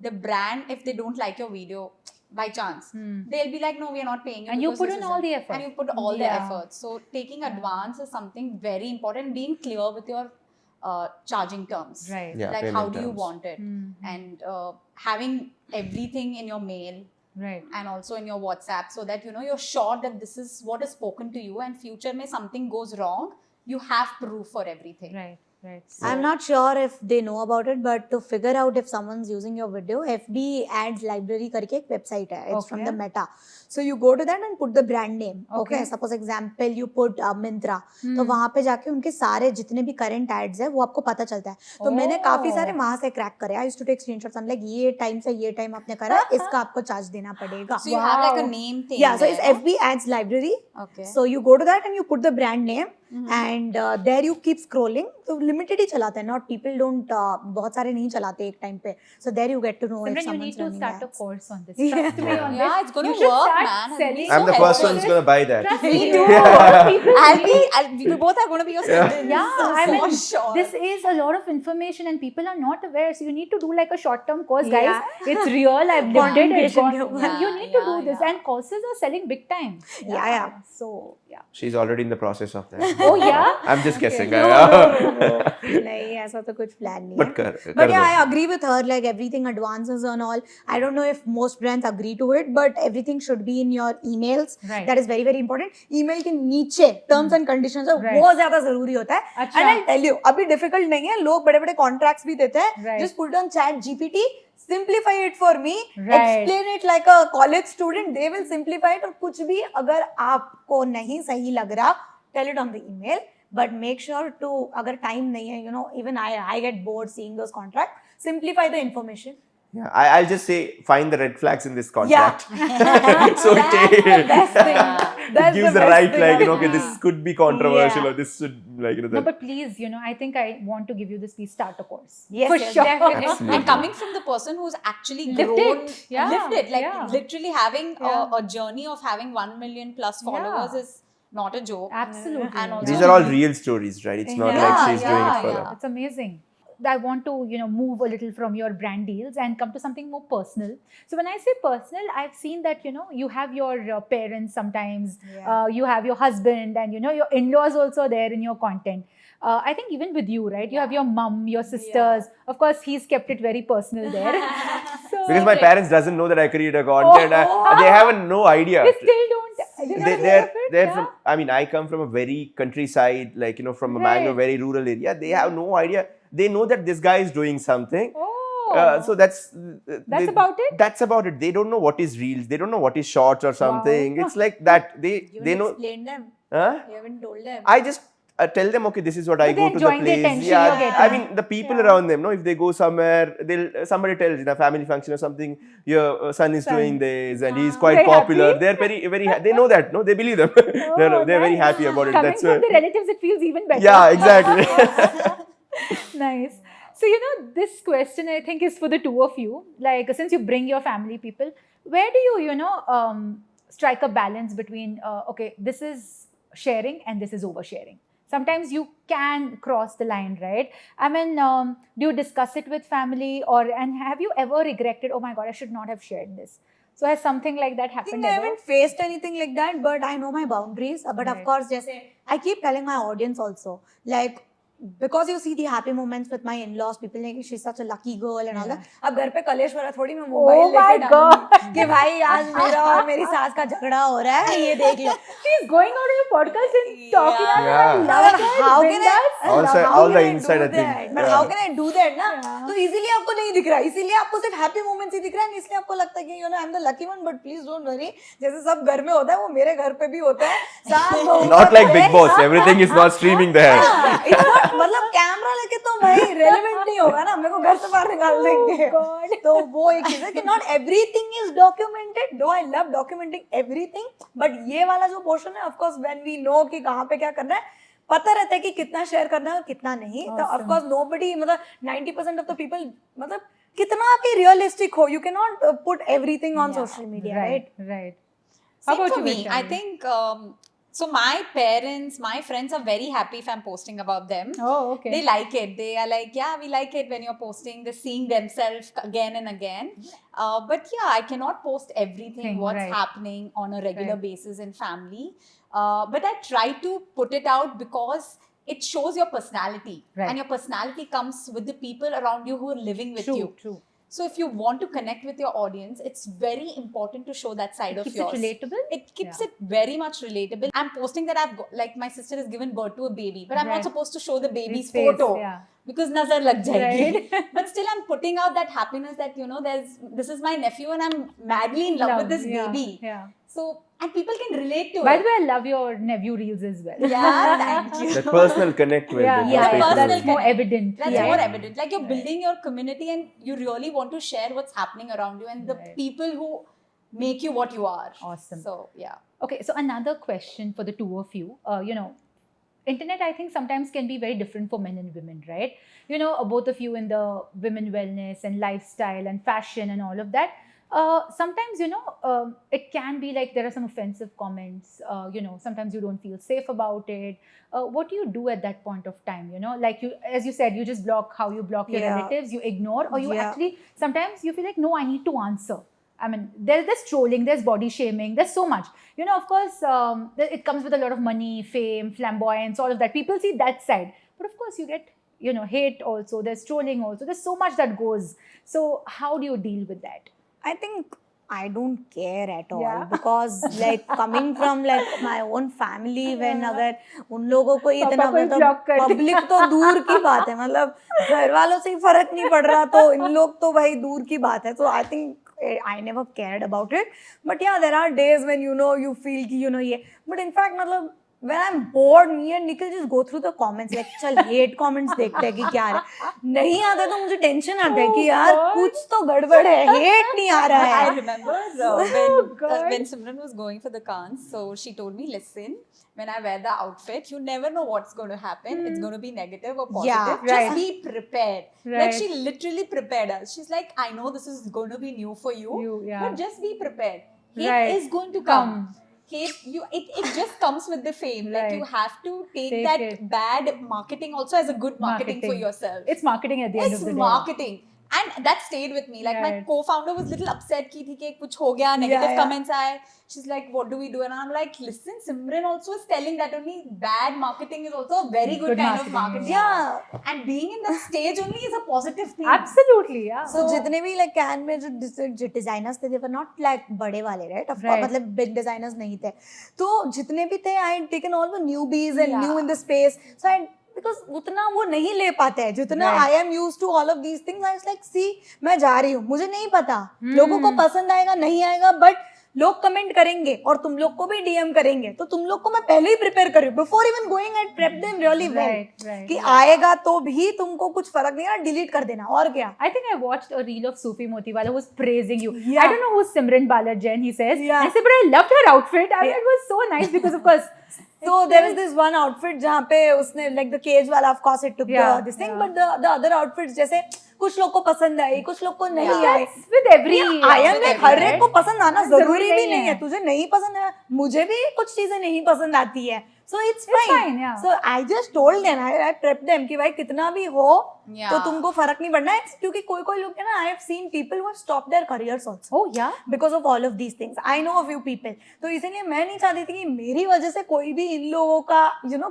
the brand, if they don't like your video by chance, they'll be like, no, we are not paying you. And you because put this in is all it. the effort. And you put all the Yeah. effort. So taking advance is something very important. Being clear with your charging terms. Right. Yeah, Like how payment do you terms. want it, and having everything in your mail Right. and also in your WhatsApp, so that you're sure that this is what is spoken to you, and future mein something goes wrong, you have proof for everything. Right. Right. I'm not sure if they know about it, but to figure out if someone's using your video, FB Ads Library करके एक website है. It's from the Meta. So you go to that and put the brand name. Okay. Suppose example you put Myntra. तो वहाँ पे जाके उनके सारे जितने भी current ads है वो आपको पता चलता है. तो मैंने काफी सारे वहाँ से crack करे. I used to take screenshots. I'm like ये time से ये time आपने करा, इसका आपको charge देना पड़ेगा. So you have like a name thing. Yeah. So it's there. FB Ads Library. Okay. So you go to that and you put the brand name. And there you keep scrolling. तो limited ही चलाते हैं. Not people don't बहुत सारे नहीं चलाते एक time पे. So there you get to know if Simran, you someone's need to running start a ads. course on this. Trust me on Yeah, this. it's gonna You should work, start man. selling. I'm the so first helpful. one who's gonna buy that. Trust Me me. too. People we both are going to be your students. Yeah, I for mean, sure. this is a lot of information and people are not aware. So you need to do like a short-term course, guys. Yeah. It's real. I've lived it. It's Content gone. creation. You need to do Yeah, this. yeah. And courses are selling big time. Yeah. So, yeah. She's already in the process of that. Oh, yeah? I'm just guessing. No, नहीं ऐसा तो कुछ plan नहीं But है. कर But yeah, दो. I agree with her. Like everything advances and all. I don't know if most brands agree to it, but everything should be in your emails. Right. That is very very important. Email के नीचे terms and conditions है, Right. बहुत ज़्यादा ज़रूरी होता है. अच्छा. And I'll tell you, अभी difficult नहीं है. लोग बड़े बड़े contracts भी देते हैं. Right. Just put on Chat GPT. Simplify it for me. Right. Explain it like a college student. They will simplify it. और कुछ भी अगर आपको नहीं सही लग रहा, tell it on the email. But make sure to, अगर time नहीं है, even I get bored seeing those contracts. Simplify the information. Yeah, I'll just say find the red flags in this Yeah. contract. So That's the best thing. it That's gives the best right, thing like, of okay, it. this could be controversial, Yeah. or this should, like, No, that. but please, I think I want to give you this piece, start a course. Yes, For yes, sure. definitely. Absolutely. And coming from the person who's actually Lived grown, it, yeah, lived it, like yeah. literally having Yeah. a journey of having 1 million plus followers Yeah. is not a joke. Absolutely. And also- These are all real stories, right? It's not like Yeah, she's doing it yeah, for yeah. that. It's amazing. I want to, move a little from your brand deals and come to something more personal. So when I say personal, I've seen that, you have your parents sometimes, Yeah. you have your husband, and, your in-laws also there in your content. I think even with you, right? You have your mum, your sisters. Of course, he's kept it very personal there. So Because my parents doesn't know that I create a content. They have no idea. they still don't. They're not aware of it, they're yeah? from, I mean, I come from a very countryside, like, from a Bangalore, Right. very rural area. They have no idea. They know that this guy is doing something. Oh. So that's About it? That's about it. They don't know what is reels. They don't know what is shorts or something. It's like that. They know. Explain them. Huh? You haven't told them. I just tell them, okay, this is what I But go they're to the enjoying the place. attention Yeah, you're I getting. mean, the people Yeah. around them, no, if they go somewhere, somebody tells in a family function or something, your son is Son. doing this and he's quite Very popular. happy? They're very they know that, no, they believe them. Oh, they're very nice. happy about it. Coming That's from why. the relatives, it feels even better. Yeah, exactly. Nice. So, this question I think is for the two of you. Like, since you bring your family people, where do you, strike a balance between, okay, this is sharing and this is oversharing? Sometimes you can cross the line, right? I mean, do you discuss it with family, and have you ever regretted, oh my God, I should not have shared this? So has something like that I happened think I ever? haven't faced anything like that, but I know my boundaries. But of Right. course, just I keep telling my audience also, like, because you see the happy moments with my in-laws, people like she's such a lucky girl and all that. अब घर पे कलेश वाला थोड़ी मैं mobile Oh my लेके God. डालूंगी कि भाई आज मेरा और मेरी सास का झगड़ा हो रहा है ये देख लो. She's going out on your podcast and talking out Yeah. and I love it. How can I? Also, how all can the I do inside, I think, that? But yeah. how can I do that ना? Yeah. तो इसीलिए आपको नहीं दिख रहा, इसीलिए आपको सिर्फ हैप्पी मोमेंट्स ही दिख रहा है, इसलिए आपको लगता है कि I am the lucky one. But please don't worry, जैसे सब घर में होता है वो मेरे घर पे भी होता है. सास बहू Not like होते Big हैं. Boss. Everything is not streaming there. It's not, मतलब कैमरा लेके तो भाई रेलेवेंट नहीं होगा ना, मेरे को घर से बाहर निकाल देंगे. God. तो वो एक चीज है कि not everything is documented. Though I love documenting everything, but ये वाला जो पोर्शन है of course when we know कि कहाँ पे क्या करना है, पता रहता है कि कितना शेयर करना है और कितना नहीं. तो ऑफ कोर्स नोबडी, मतलब 90% ऑफ द पीपल, मतलब कितना आपकी रियलिस्टिक हो, you can not put everything on social media, right? Right. How Same about for you, me. I Vaishali? think so. My parents, my friends are very happy if I'm posting about them. Oh, okay. They like it. They are like, yeah, we like it when you're posting. They're seeing themselves again and again. But yeah, I cannot post everything what's Right. happening on a regular Right. basis in family. But I try to put it out because it shows your personality, Right. and your personality comes with the people around you who are living with True, you. true. So if you want to connect with your audience, it's very important to show that side of Keeps yours. it relatable. It keeps Yeah. it very much relatable. I'm posting that like my sister has given birth to a baby, but I'm Right. not supposed to show the baby's His face, photo yeah. because nazar lag jayegi. Right. But still, I'm putting out that happiness that this is my nephew and I'm madly in love with this yeah, baby. Yeah. So and people can relate to By it. the way, I love your nephew reels as well. Yeah, thank you. That personal connect with Yeah, them. yeah, That's yeah, personal. that's more connect. evident. That's right? more evident. Like you're Right. building your community and you really want to share what's happening around you and the Right. people who make you what you are. Awesome. So yeah. Okay, so another question for the two of you. Internet, I think, sometimes can be very different for men and women, right? Both of you in the women wellness and lifestyle and fashion and all of that. Sometimes, it can be like there are some offensive comments. Sometimes you don't feel safe about it. What do you do at that point of time? Like as you said, you just block how you block your Yeah. relatives, you ignore, or you Yeah. actually, sometimes you feel like, no, I need to answer. I mean, there's trolling, there's body shaming, there's so much. Of course, it comes with a lot of money, fame, flamboyance, all of that. People see that side. But of course, you get, hate also, there's trolling also, there's so much that goes. So how do you deal with that? I think I don't care at all, Yeah. because like coming from like my own family, when Yeah. अगर उन लोगों को इतना पापा कोई block कर दे। Public तो दूर की बात है, मतलब घर वालों से ही फर्क नहीं पड़ रहा, तो इन लोग तो भाई दूर की बात है. So I think I never cared about it. But yeah, there are days when you feel कि ये, but in fact मतलब when I'm bored, me and Nikhil just go through the comments like चल hate comments देखते हैं कि क्या है. नहीं आता तो मुझे टेंशन आता है कि यार कुछ तो गड़बड़ है, hate नहीं आ रहा I है. remember God. when Simran was going for the Cannes, so she told me, listen, when I wear the outfit, you never know what's going to happen. It's going to be negative or positive. Yeah, Just right. be prepared. Right. Like she literally prepared us. She's like, I know this is going to be new for you, yeah. but just be prepared. Hate Right. is going to come. Hate you. It just comes with the fame. Like you Right. have to take Take that it. bad marketing also as a good marketing for yourself. It's marketing at the end It's of the day. marketing. And that stayed with me. Like my Right. co-founder was little upset ki thi कि कुछ हो गया, negative yeah. comments आए. She's like, what do we do? And I'm like, listen, Simran also is telling that only bad marketing is also a very good, Good kind of marketing, marketing. Yeah. And being in that stage only is a positive thing. Absolutely, yeah. So जितने भी like can में जो designers थे, they were not like बड़े वाले, right? Of course, Right. मतलब big designers नहीं थे. तो जितने भी थे, I had taken all the newbies and Yeah. new in the space. So I because उतना वो नहीं ले पाते हैं जितना Right. I am used to all of these things. I was like, see, मैं जा रही हूँ, मुझे नहीं पता लोगों को पसंद आएगा नहीं आएगा, बट लोग कमेंट करेंगे और तुम लोग को भी डीएम करेंगे, तो तुम लोग को मैं पहले ही प्रिपेयर करूँ before even going and prep them really well Right, right. कि आएगा तो भी तुमको कुछ फर्क नहीं है, डिलीट कर देना और क्या. I think I watched a reel of Sufi Motiwala who was praising you. Yeah. I don't know who's Simran Balajan, he says. Yeah. I said, but I loved her outfit. I mean, it was so nice because, of course, So there was this one outfit जहाँ पे उसने like the cage वाला, of course it took Yeah, this thing, yeah. but the other outfits जैसे कुछ लोग को पसंद आई, कुछ लोग को नहीं Yeah. I. it's with every. I am like हर एक को पसंद आना जरूरी भी नहीं है, है. तुझे नहीं पसंद है, मुझे भी कुछ चीजें नहीं पसंद आती है. So it's It's fine. fine, yeah. So I just told them, I prepped them कि भाई कितना भी हो Yeah. तो तुमको फर्क नहीं पड़ना है, क्योंकि कोई लोग है ना, I have seen people who have stopped their careers also. Oh, yeah. Because of all of these things. I know a few people. तो इसीलिए मैं नहीं चाहती थी कि मेरी वजह से कोई भी इन लोगों का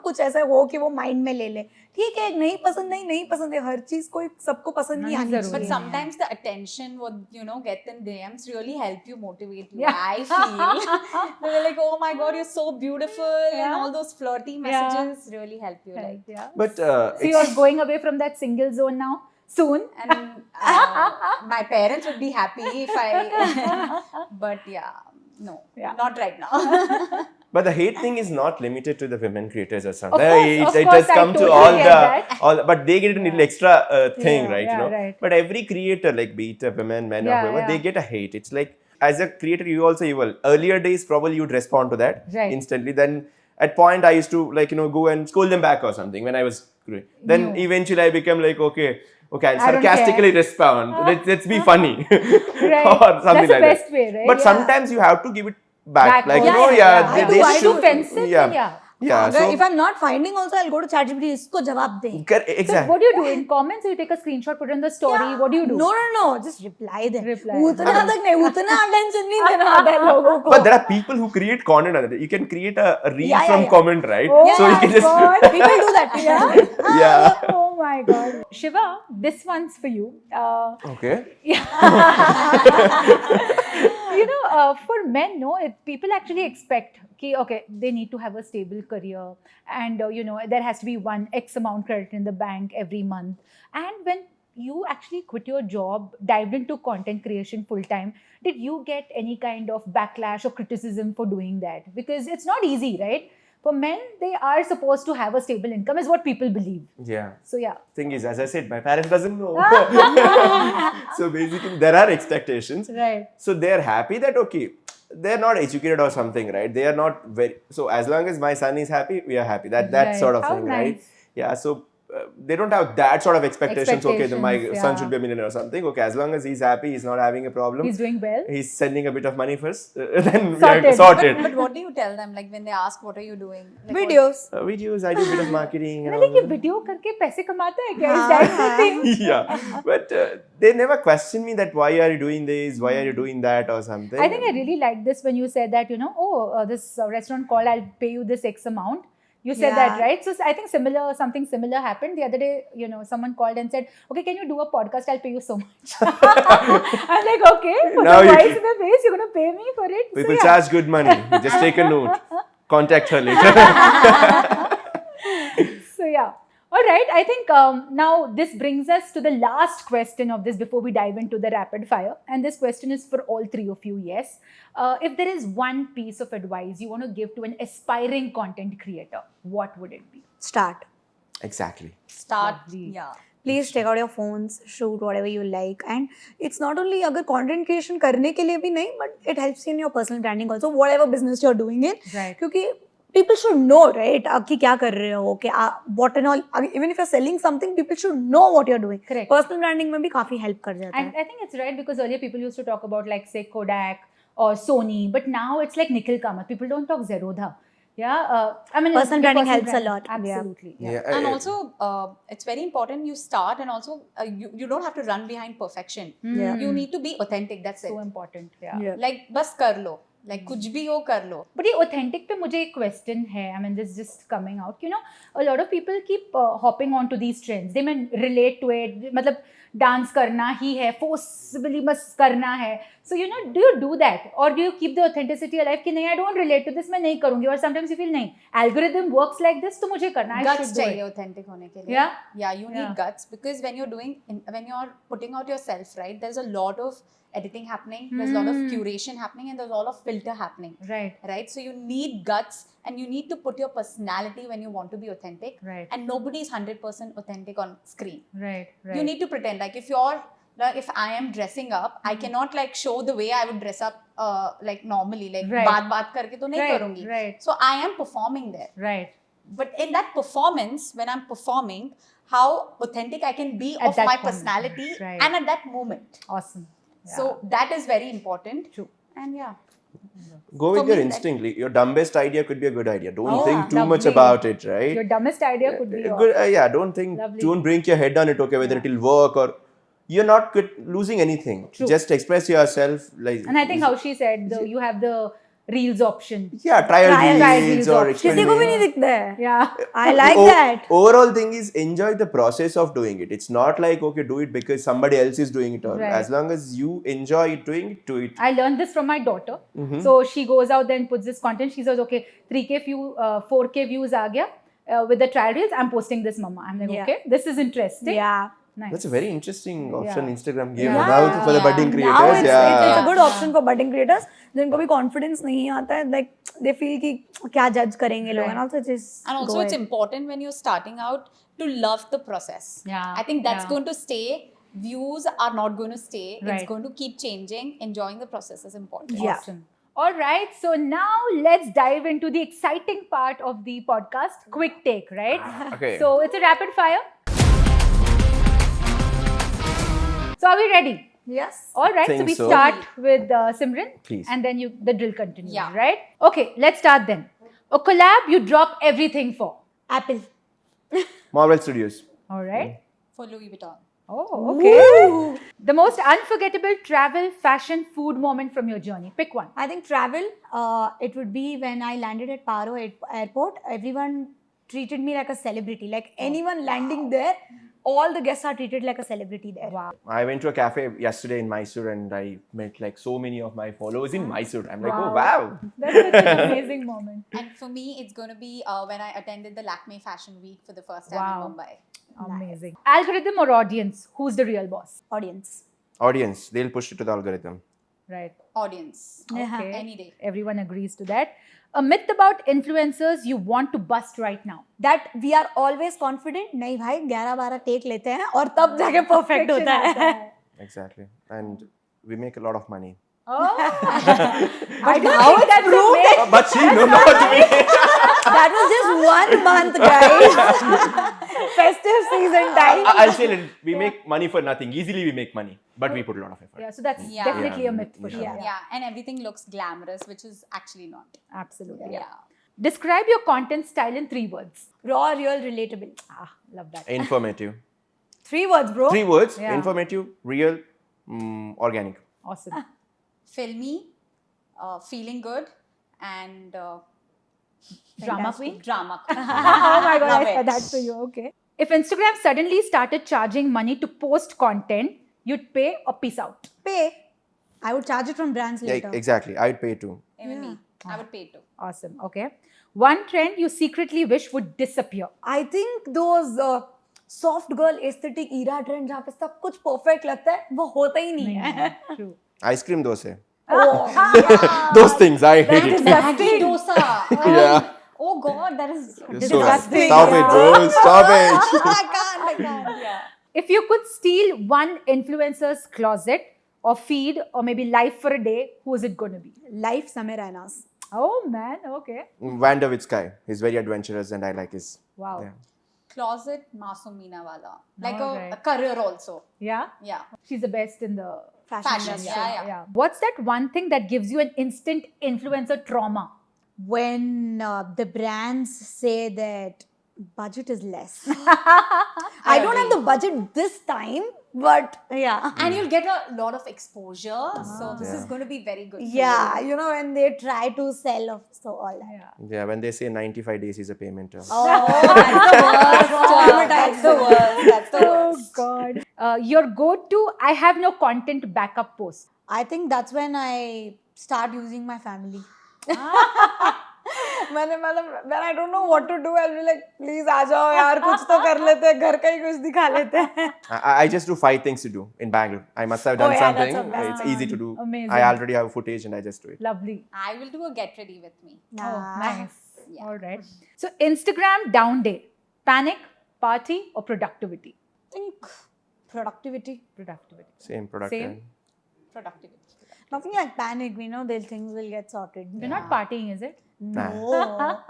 कुछ ऐसा हो कि वो माइंड में ले ले. ठीक है, नहीं पसंद है, हर चीज कोई सबको पसंद नहीं नहीं आनी जरूरी But चाहिए. sometimes the attention, what get in DMs really help you motivate you. Yeah. I feel they're like, oh my god, you're so beautiful, and Yeah. all those flirty Yeah. messages really help you. Right, Like, yeah. But So you're going away from that single zone now soon. and my parents would be happy if I. But yeah, no, Yeah. not right now. But the hate thing is not limited to the women creators or something. Of It course, has I come to totally all get that. but they get a little extra thing, Yeah, right? yeah, You know. right. But every creator, like be it a women, men, or Yeah, whoever, yeah. they get a hate. It's like as a creator, you also evil. Earlier days, probably you'd respond to that Right. instantly. Then at point, I used to go and scold them back or something when I was growing. Then New. eventually, I became like, okay, I'll I don't sarcastically care. respond. Let's be funny Right. or something That's the like best that. way, right? But Yeah. sometimes you have to give it back. Like Yeah, yeah, yeah. they I do should. offensive, Yeah. then yeah. Yeah, so if I'm not finding also, I'll go to ChatGPT, इसको जवाब दे. So exactly. what do you do in comments? You take a screenshot, put it in the story. What do you do? No, just reply them. Reply. उतना तक नहीं, उतना attention नहीं देना आता है लोगों को. But there are people who create content on it. You can create a reel Yeah, from yeah. comment, right? Oh so you my can just God. People do that. Yeah. yeah. Oh my God. Shiva, this one's for you. Okay. For men, people actually expect okay, they need to have a stable career, and there has to be one X amount credit in the bank every month. And when you actually quit your job, dived into content creation full time, did you get any kind of backlash or criticism for doing that? Because it's not easy, right? For men, they are supposed to have a stable income, is what people believe. Yeah. So yeah. Thing is, as I said, my parents doesn't know. So basically, there are expectations. Right. So they're happy that okay, they're not educated or something, right? They are not very. So as long as my son is happy, we are happy. That Right. sort of How thing, right? nice. Yeah. So they don't have that sort of expectations. Okay, my Expectations, son yeah. should be a millionaire or something. Okay, as long as he's happy, he's not having a problem. He's doing well. He's sending a bit of money first. Then we Sorted. are sorted. But what do you tell them? Like when they ask, what are you doing? Like, Videos. Videos, I do a bit of marketing. And मैंने all कि that. Video करके पैसे कमाता है क्या? Is that the thing? Yeah, but they never question me that why are you doing this, why are you doing that or something. I think I really like this when you said that, this restaurant called, I'll pay you this X amount. You said that, Yeah. right? So I think something similar happened. The other day, someone called and said, okay, can you do a podcast? I'll pay you so much. I'm like, okay, for Now the you voice can- in the face, you're going to pay me for it? People so, yeah. charge good money. Just take a note. Contact her later. So yeah. All right, I think now this brings us to the last question of this before we dive into the rapid fire. And this question is for all three of you, yes. If there is one piece of advice you want to give to an aspiring content creator, what would it be? Start. Exactly. Start. Lovely. Yeah. Please take out your phones, shoot whatever you like, and it's not only अगर content creation करने के लिए भी नहीं, but it helps you in your personal branding also, whatever business you're doing it. Right. क्योंकि people should know, right, कि क्या कर रहे हो, कि what and all, even if you're selling something, people should know what you're doing. Correct. Personal branding में भी काफी help कर जाता And है. I think it's right because earlier people used to talk about like say Kodak or Sony, but now it's like Nikhil Kamath. People don't talk Zerodha. Yeah, I mean Personal branding helps a lot. Yeah. Absolutely. Yeah. And also, it's very important you start, and also you don't have to run behind perfection. Yeah. You need to be authentic. That's So it. important. Yeah. Yeah. Like बस कर लो. Like कुछ भी हो कर लो. But ये authentic पे मुझे एक question है. I mean, this is just coming out. You know, a lot of people keep hopping onto these trends. They may relate to it. मतलब डांस करना ही है, forcibly मस्त करना है. So you know, do you do that or do you keep the authenticity alive? कि नहीं, I don't relate to this, मैं नहीं करूँगी. Or sometimes you feel नहीं, algorithm works like this, तो मुझे करना. I Guts should do चाहिए it. authentic होने के लिए. Yeah? Yeah, you need Yeah. guts because when you're putting out yourself, right? There's a lot of editing happening. There's a lot of curation happening, and there's a lot of filter happening. Right. Right? So you need guts, and you need to put your personality when you want to be authentic. Right. And nobody's 100% authentic on screen. Right. Right. You need to pretend like if I am dressing up, I cannot like show the way I would dress up like normally, like Right. बात करके तो नहीं Right, करूँगी. right. So I am performing there. Right. But in that performance, when I'm performing, how authentic I can be At of that my moment. personality Right. and at that moment. Awesome. Yeah. So that is very important. True. And yeah. Go with For your me, instinct. Your dumbest idea could be a good idea. Don't Oh, think too much lovely. about it, right? Your dumbest idea could be yours. Good. Yeah, don't think. Lovely. Don't break your head on it. Okay, whether Yeah. it'll work or you're not losing anything. True. Just express yourself. Like. And I think how she said, you have the reels option. Yeah, trial Trial reels reels or option. किसी को भी experiment. नहीं दिखता है. Yeah. I like that. Overall thing is enjoy the process of doing it. It's not like okay, do it because somebody else is doing it. Or Right. as long as you enjoy doing it, do it. I learned this from my daughter. Mm-hmm. So she goes out there and puts this content. She says, okay, 4K views aa gaya. With the trial reels, I'm posting this, mama. I'm like, Yeah. okay, this is interesting. Yeah. Nice. That's a very interesting option Yeah. Instagram gave Yeah. now for the Yeah. budding Now creators. it's a good Yeah. option for budding creators. जिनको भी confidence नहीं आता है, like they feel कि क्या judge करेंगे लोग, and also just And also go it's ahead. important when you're starting out to love the process. Yeah, I think that's yeah. going to stay. Views are not going to stay. Right. It's going to keep changing. Enjoying the process is important. Yeah. Awesome. All right, so now let's dive into the exciting part of the podcast, quick take, right? Okay. So it's a rapid fire. So are we ready? Yes. All right, so Think we so. start with Simran. Please. And then the drill continues, Yeah. right? Okay, let's start then. A collab you drop everything for. Apple. Marvel Studios. All right. For Louis Vuitton. Oh, okay. The most unforgettable travel, fashion, food moment from your journey. Pick one. I think travel, it would be when I landed at Paro airport. Everyone treated me like a celebrity. Like anyone landing there, all the guests are treated like a celebrity there. Wow. I went to a cafe yesterday in Mysore and I met like so many of my followers in Mysore. I'm like, Wow. oh wow. That's such an amazing moment. And for me, it's going to be when I attended the Lakme Fashion Week for the first time Wow. in Mumbai. Amazing. Algorithm or audience? Who's the real boss? Audience. Audience, they'll push it to the algorithm. Right. Audience. Yeah. Okay. Any day. Everyone agrees to that. A myth about influencers you want to bust right now. That we are always confident. नहीं भाई 11-12 take लेते हैं और तब जाके perfect होता है. Exactly. And we make a lot of money. Oh. But don't how think it's that's a proved myth. But she, no, not me. that was just 1 month, guys. Festive season time. I'll say it. We make money for nothing. Easily we make money. But we put a lot of effort. Yeah, so that's Yeah. definitely a Yeah. myth for sure. Yeah. Yeah. And everything looks glamorous, which is actually not. Absolutely. Yeah. Describe your content style in 3 words. Raw, real, relatable. Ah, love that. Informative. 3 words, bro. 3 words. Yeah. Informative, real, organic. Awesome. Filmy, feeling good, and Drama queen? drama queen. Oh my god, Love I said it. that for you. Okay. If Instagram suddenly started charging money to post content, you'd pay or peace out. Pay. I would charge it from brands Yeah, later. exactly. I'd pay too. Even Yeah. me. I would pay too. Awesome. Okay. One trend you secretly wish would disappear. I think those soft girl aesthetic era trend जहाँ पे सब कुछ perfect लगता है वो होता ही नहीं है. True. Ice cream dosa. Oh, Those things, I hate it. Maggi dosa. Yeah. Oh God, that is So, Disgusting. stop it, bro. Stop it. I can't. Yeah. If you could steal one influencer's closet or feed or maybe life for a day, who is it going to be? life Samir Rainas. Oh man, okay. Vanderwitsky. He's very adventurous and I like his. Wow. Yeah. Closet Masumina wala. Like Alright. a career also. Yeah? Yeah. She's the best in the Fashion, industry. yeah. What's that one thing that gives you an instant influencer trauma? When the brands say that budget is less. I don't have the budget this time, but yeah. And you'll get a lot of exposure. So this is Yeah. going to be very good. For Yeah, you. you know, when they try to sell off, so all that. Yeah. Yeah, when they say 95 days is a payment term. Oh, That's the worst. That's the Oh worst. God. Your go-to, I have no content backup post. I think that's when I start using my family. when I don't know what to do, I'll be like, please आ जाओ यार कुछ तो कर लेते हैं घर का ही कुछ दिखा लेते हैं. I just do 5 things to do in Bangalore. I must have done yeah, that's something. a best It's easy to do. Amazing. I already have footage and I just do it. Lovely. I will do a get ready with me. Oh, nice. Yeah. All right. So Instagram down day, panic, party, or productivity? I think productivity. Productivity. Same product. Same. and- Productivity. Nothing like panic. We know that things will get sorted. You're not partying, is it? No.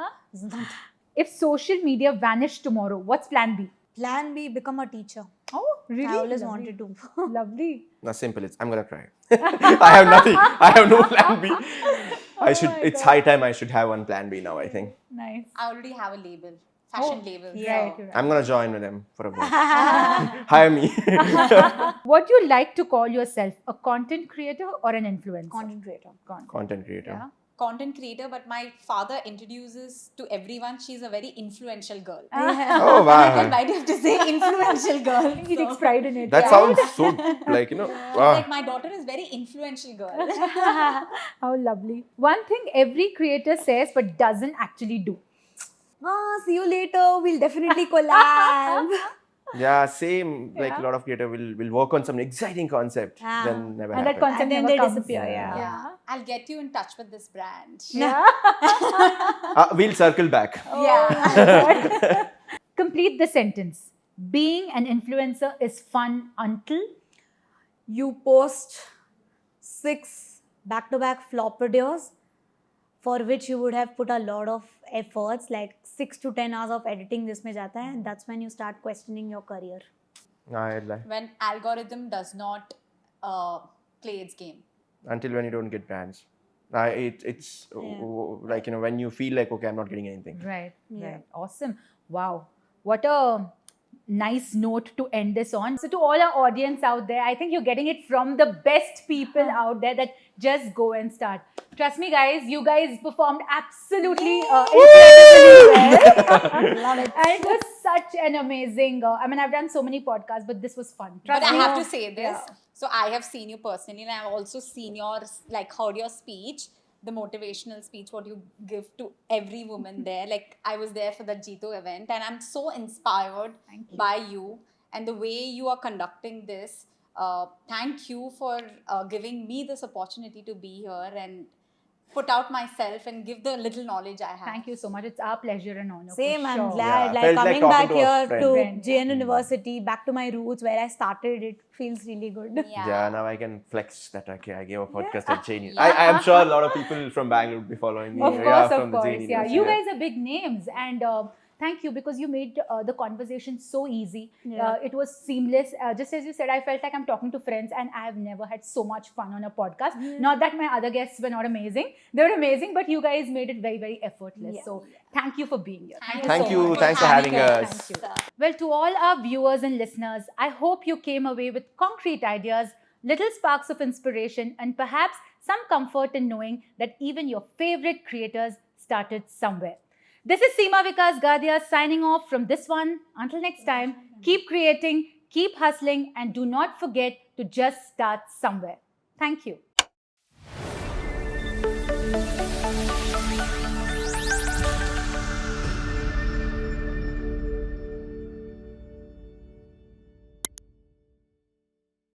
If social media vanished tomorrow, what's plan B? Plan B, become a teacher. Oh, really? I always Lovely. wanted to. Lovely. No, simple. I'm gonna cry. I have nothing. I have no plan B. It's high time I should have one plan B now, I think. Nice. I already have a label, fashion label. yeah. Right, right. I'm gonna join with them for a bit. Hire me. What do you like to call yourself? A content creator or an influencer? Content creator. Content creator. Yeah. Content creator, but my father introduces to everyone she's a very influential girl. Oh And wow. why do you have to say influential girl? He takes pride in it. That right? sounds so like Like my daughter is very influential girl. How lovely. One thing every creator says but doesn't actually do. See you later. We'll definitely collab. Yeah, same. Like Yeah. a lot of creator will work on some exciting concept, Ah. then never And that happen. concept And then never they comes. disappear, yeah. Yeah. I'll get you in touch with this brand. Yeah. We'll circle back. Yeah. Complete the sentence. Being an influencer is fun until You post 6 back-to-back flop videos for which you would have put a lot of efforts, like 6 to 10 hours of editing this mein jata hai, and that's when you start questioning your career. When algorithm does not play its game. Until when you don't get brands. It's like, when you feel like, okay, I'm not getting anything. right. Yeah. Right. Awesome. Wow. What a nice note to end this on. So to all our audience out there, I think you're getting it from the best people out there that just go and start. Trust me, guys, you guys performed absolutely incredibly well. Love it. And it was such an amazing, I've done so many podcasts, but this was fun. But Trust I me. have to say this. Yeah. So I have seen you personally, and I've also seen heard your speech, the motivational speech, what you give to every woman there. Like I was there for the Jito event, and I'm so inspired Thank you. by you and the way you are conducting this. Thank you for giving me this opportunity to be here and put out myself and give the little knowledge I have. Thank you so much. It's our pleasure and honor. Same, for I'm sure. glad. Yeah, like felt like coming talking back to a here friend. to Friend. JN University, back to my roots where I started, it feels really good. Yeah, now I can flex that. Okay, I gave a podcast at JNU. Yeah. I am sure a lot of people from Bangalore would be following me. Of yeah, course, from of the course. JNU Yeah, University, you guys are big names, and thank you because you made the conversation so easy. Yeah. It was seamless. Just as you said, I felt like I'm talking to friends, and I have never had so much fun on a podcast. Not that my other guests were not amazing; they were amazing, but you guys made it very, very effortless. Yeah. So thank you for being here. Thank so you. much Thanks for having us. Thank you. Well, to all our viewers and listeners, I hope you came away with concrete ideas, little sparks of inspiration, and perhaps some comfort in knowing that even your favorite creators started somewhere. This is Seema Vikas Gadia signing off from this one. Until next time, keep creating, keep hustling, and do not forget to just start somewhere. Thank you.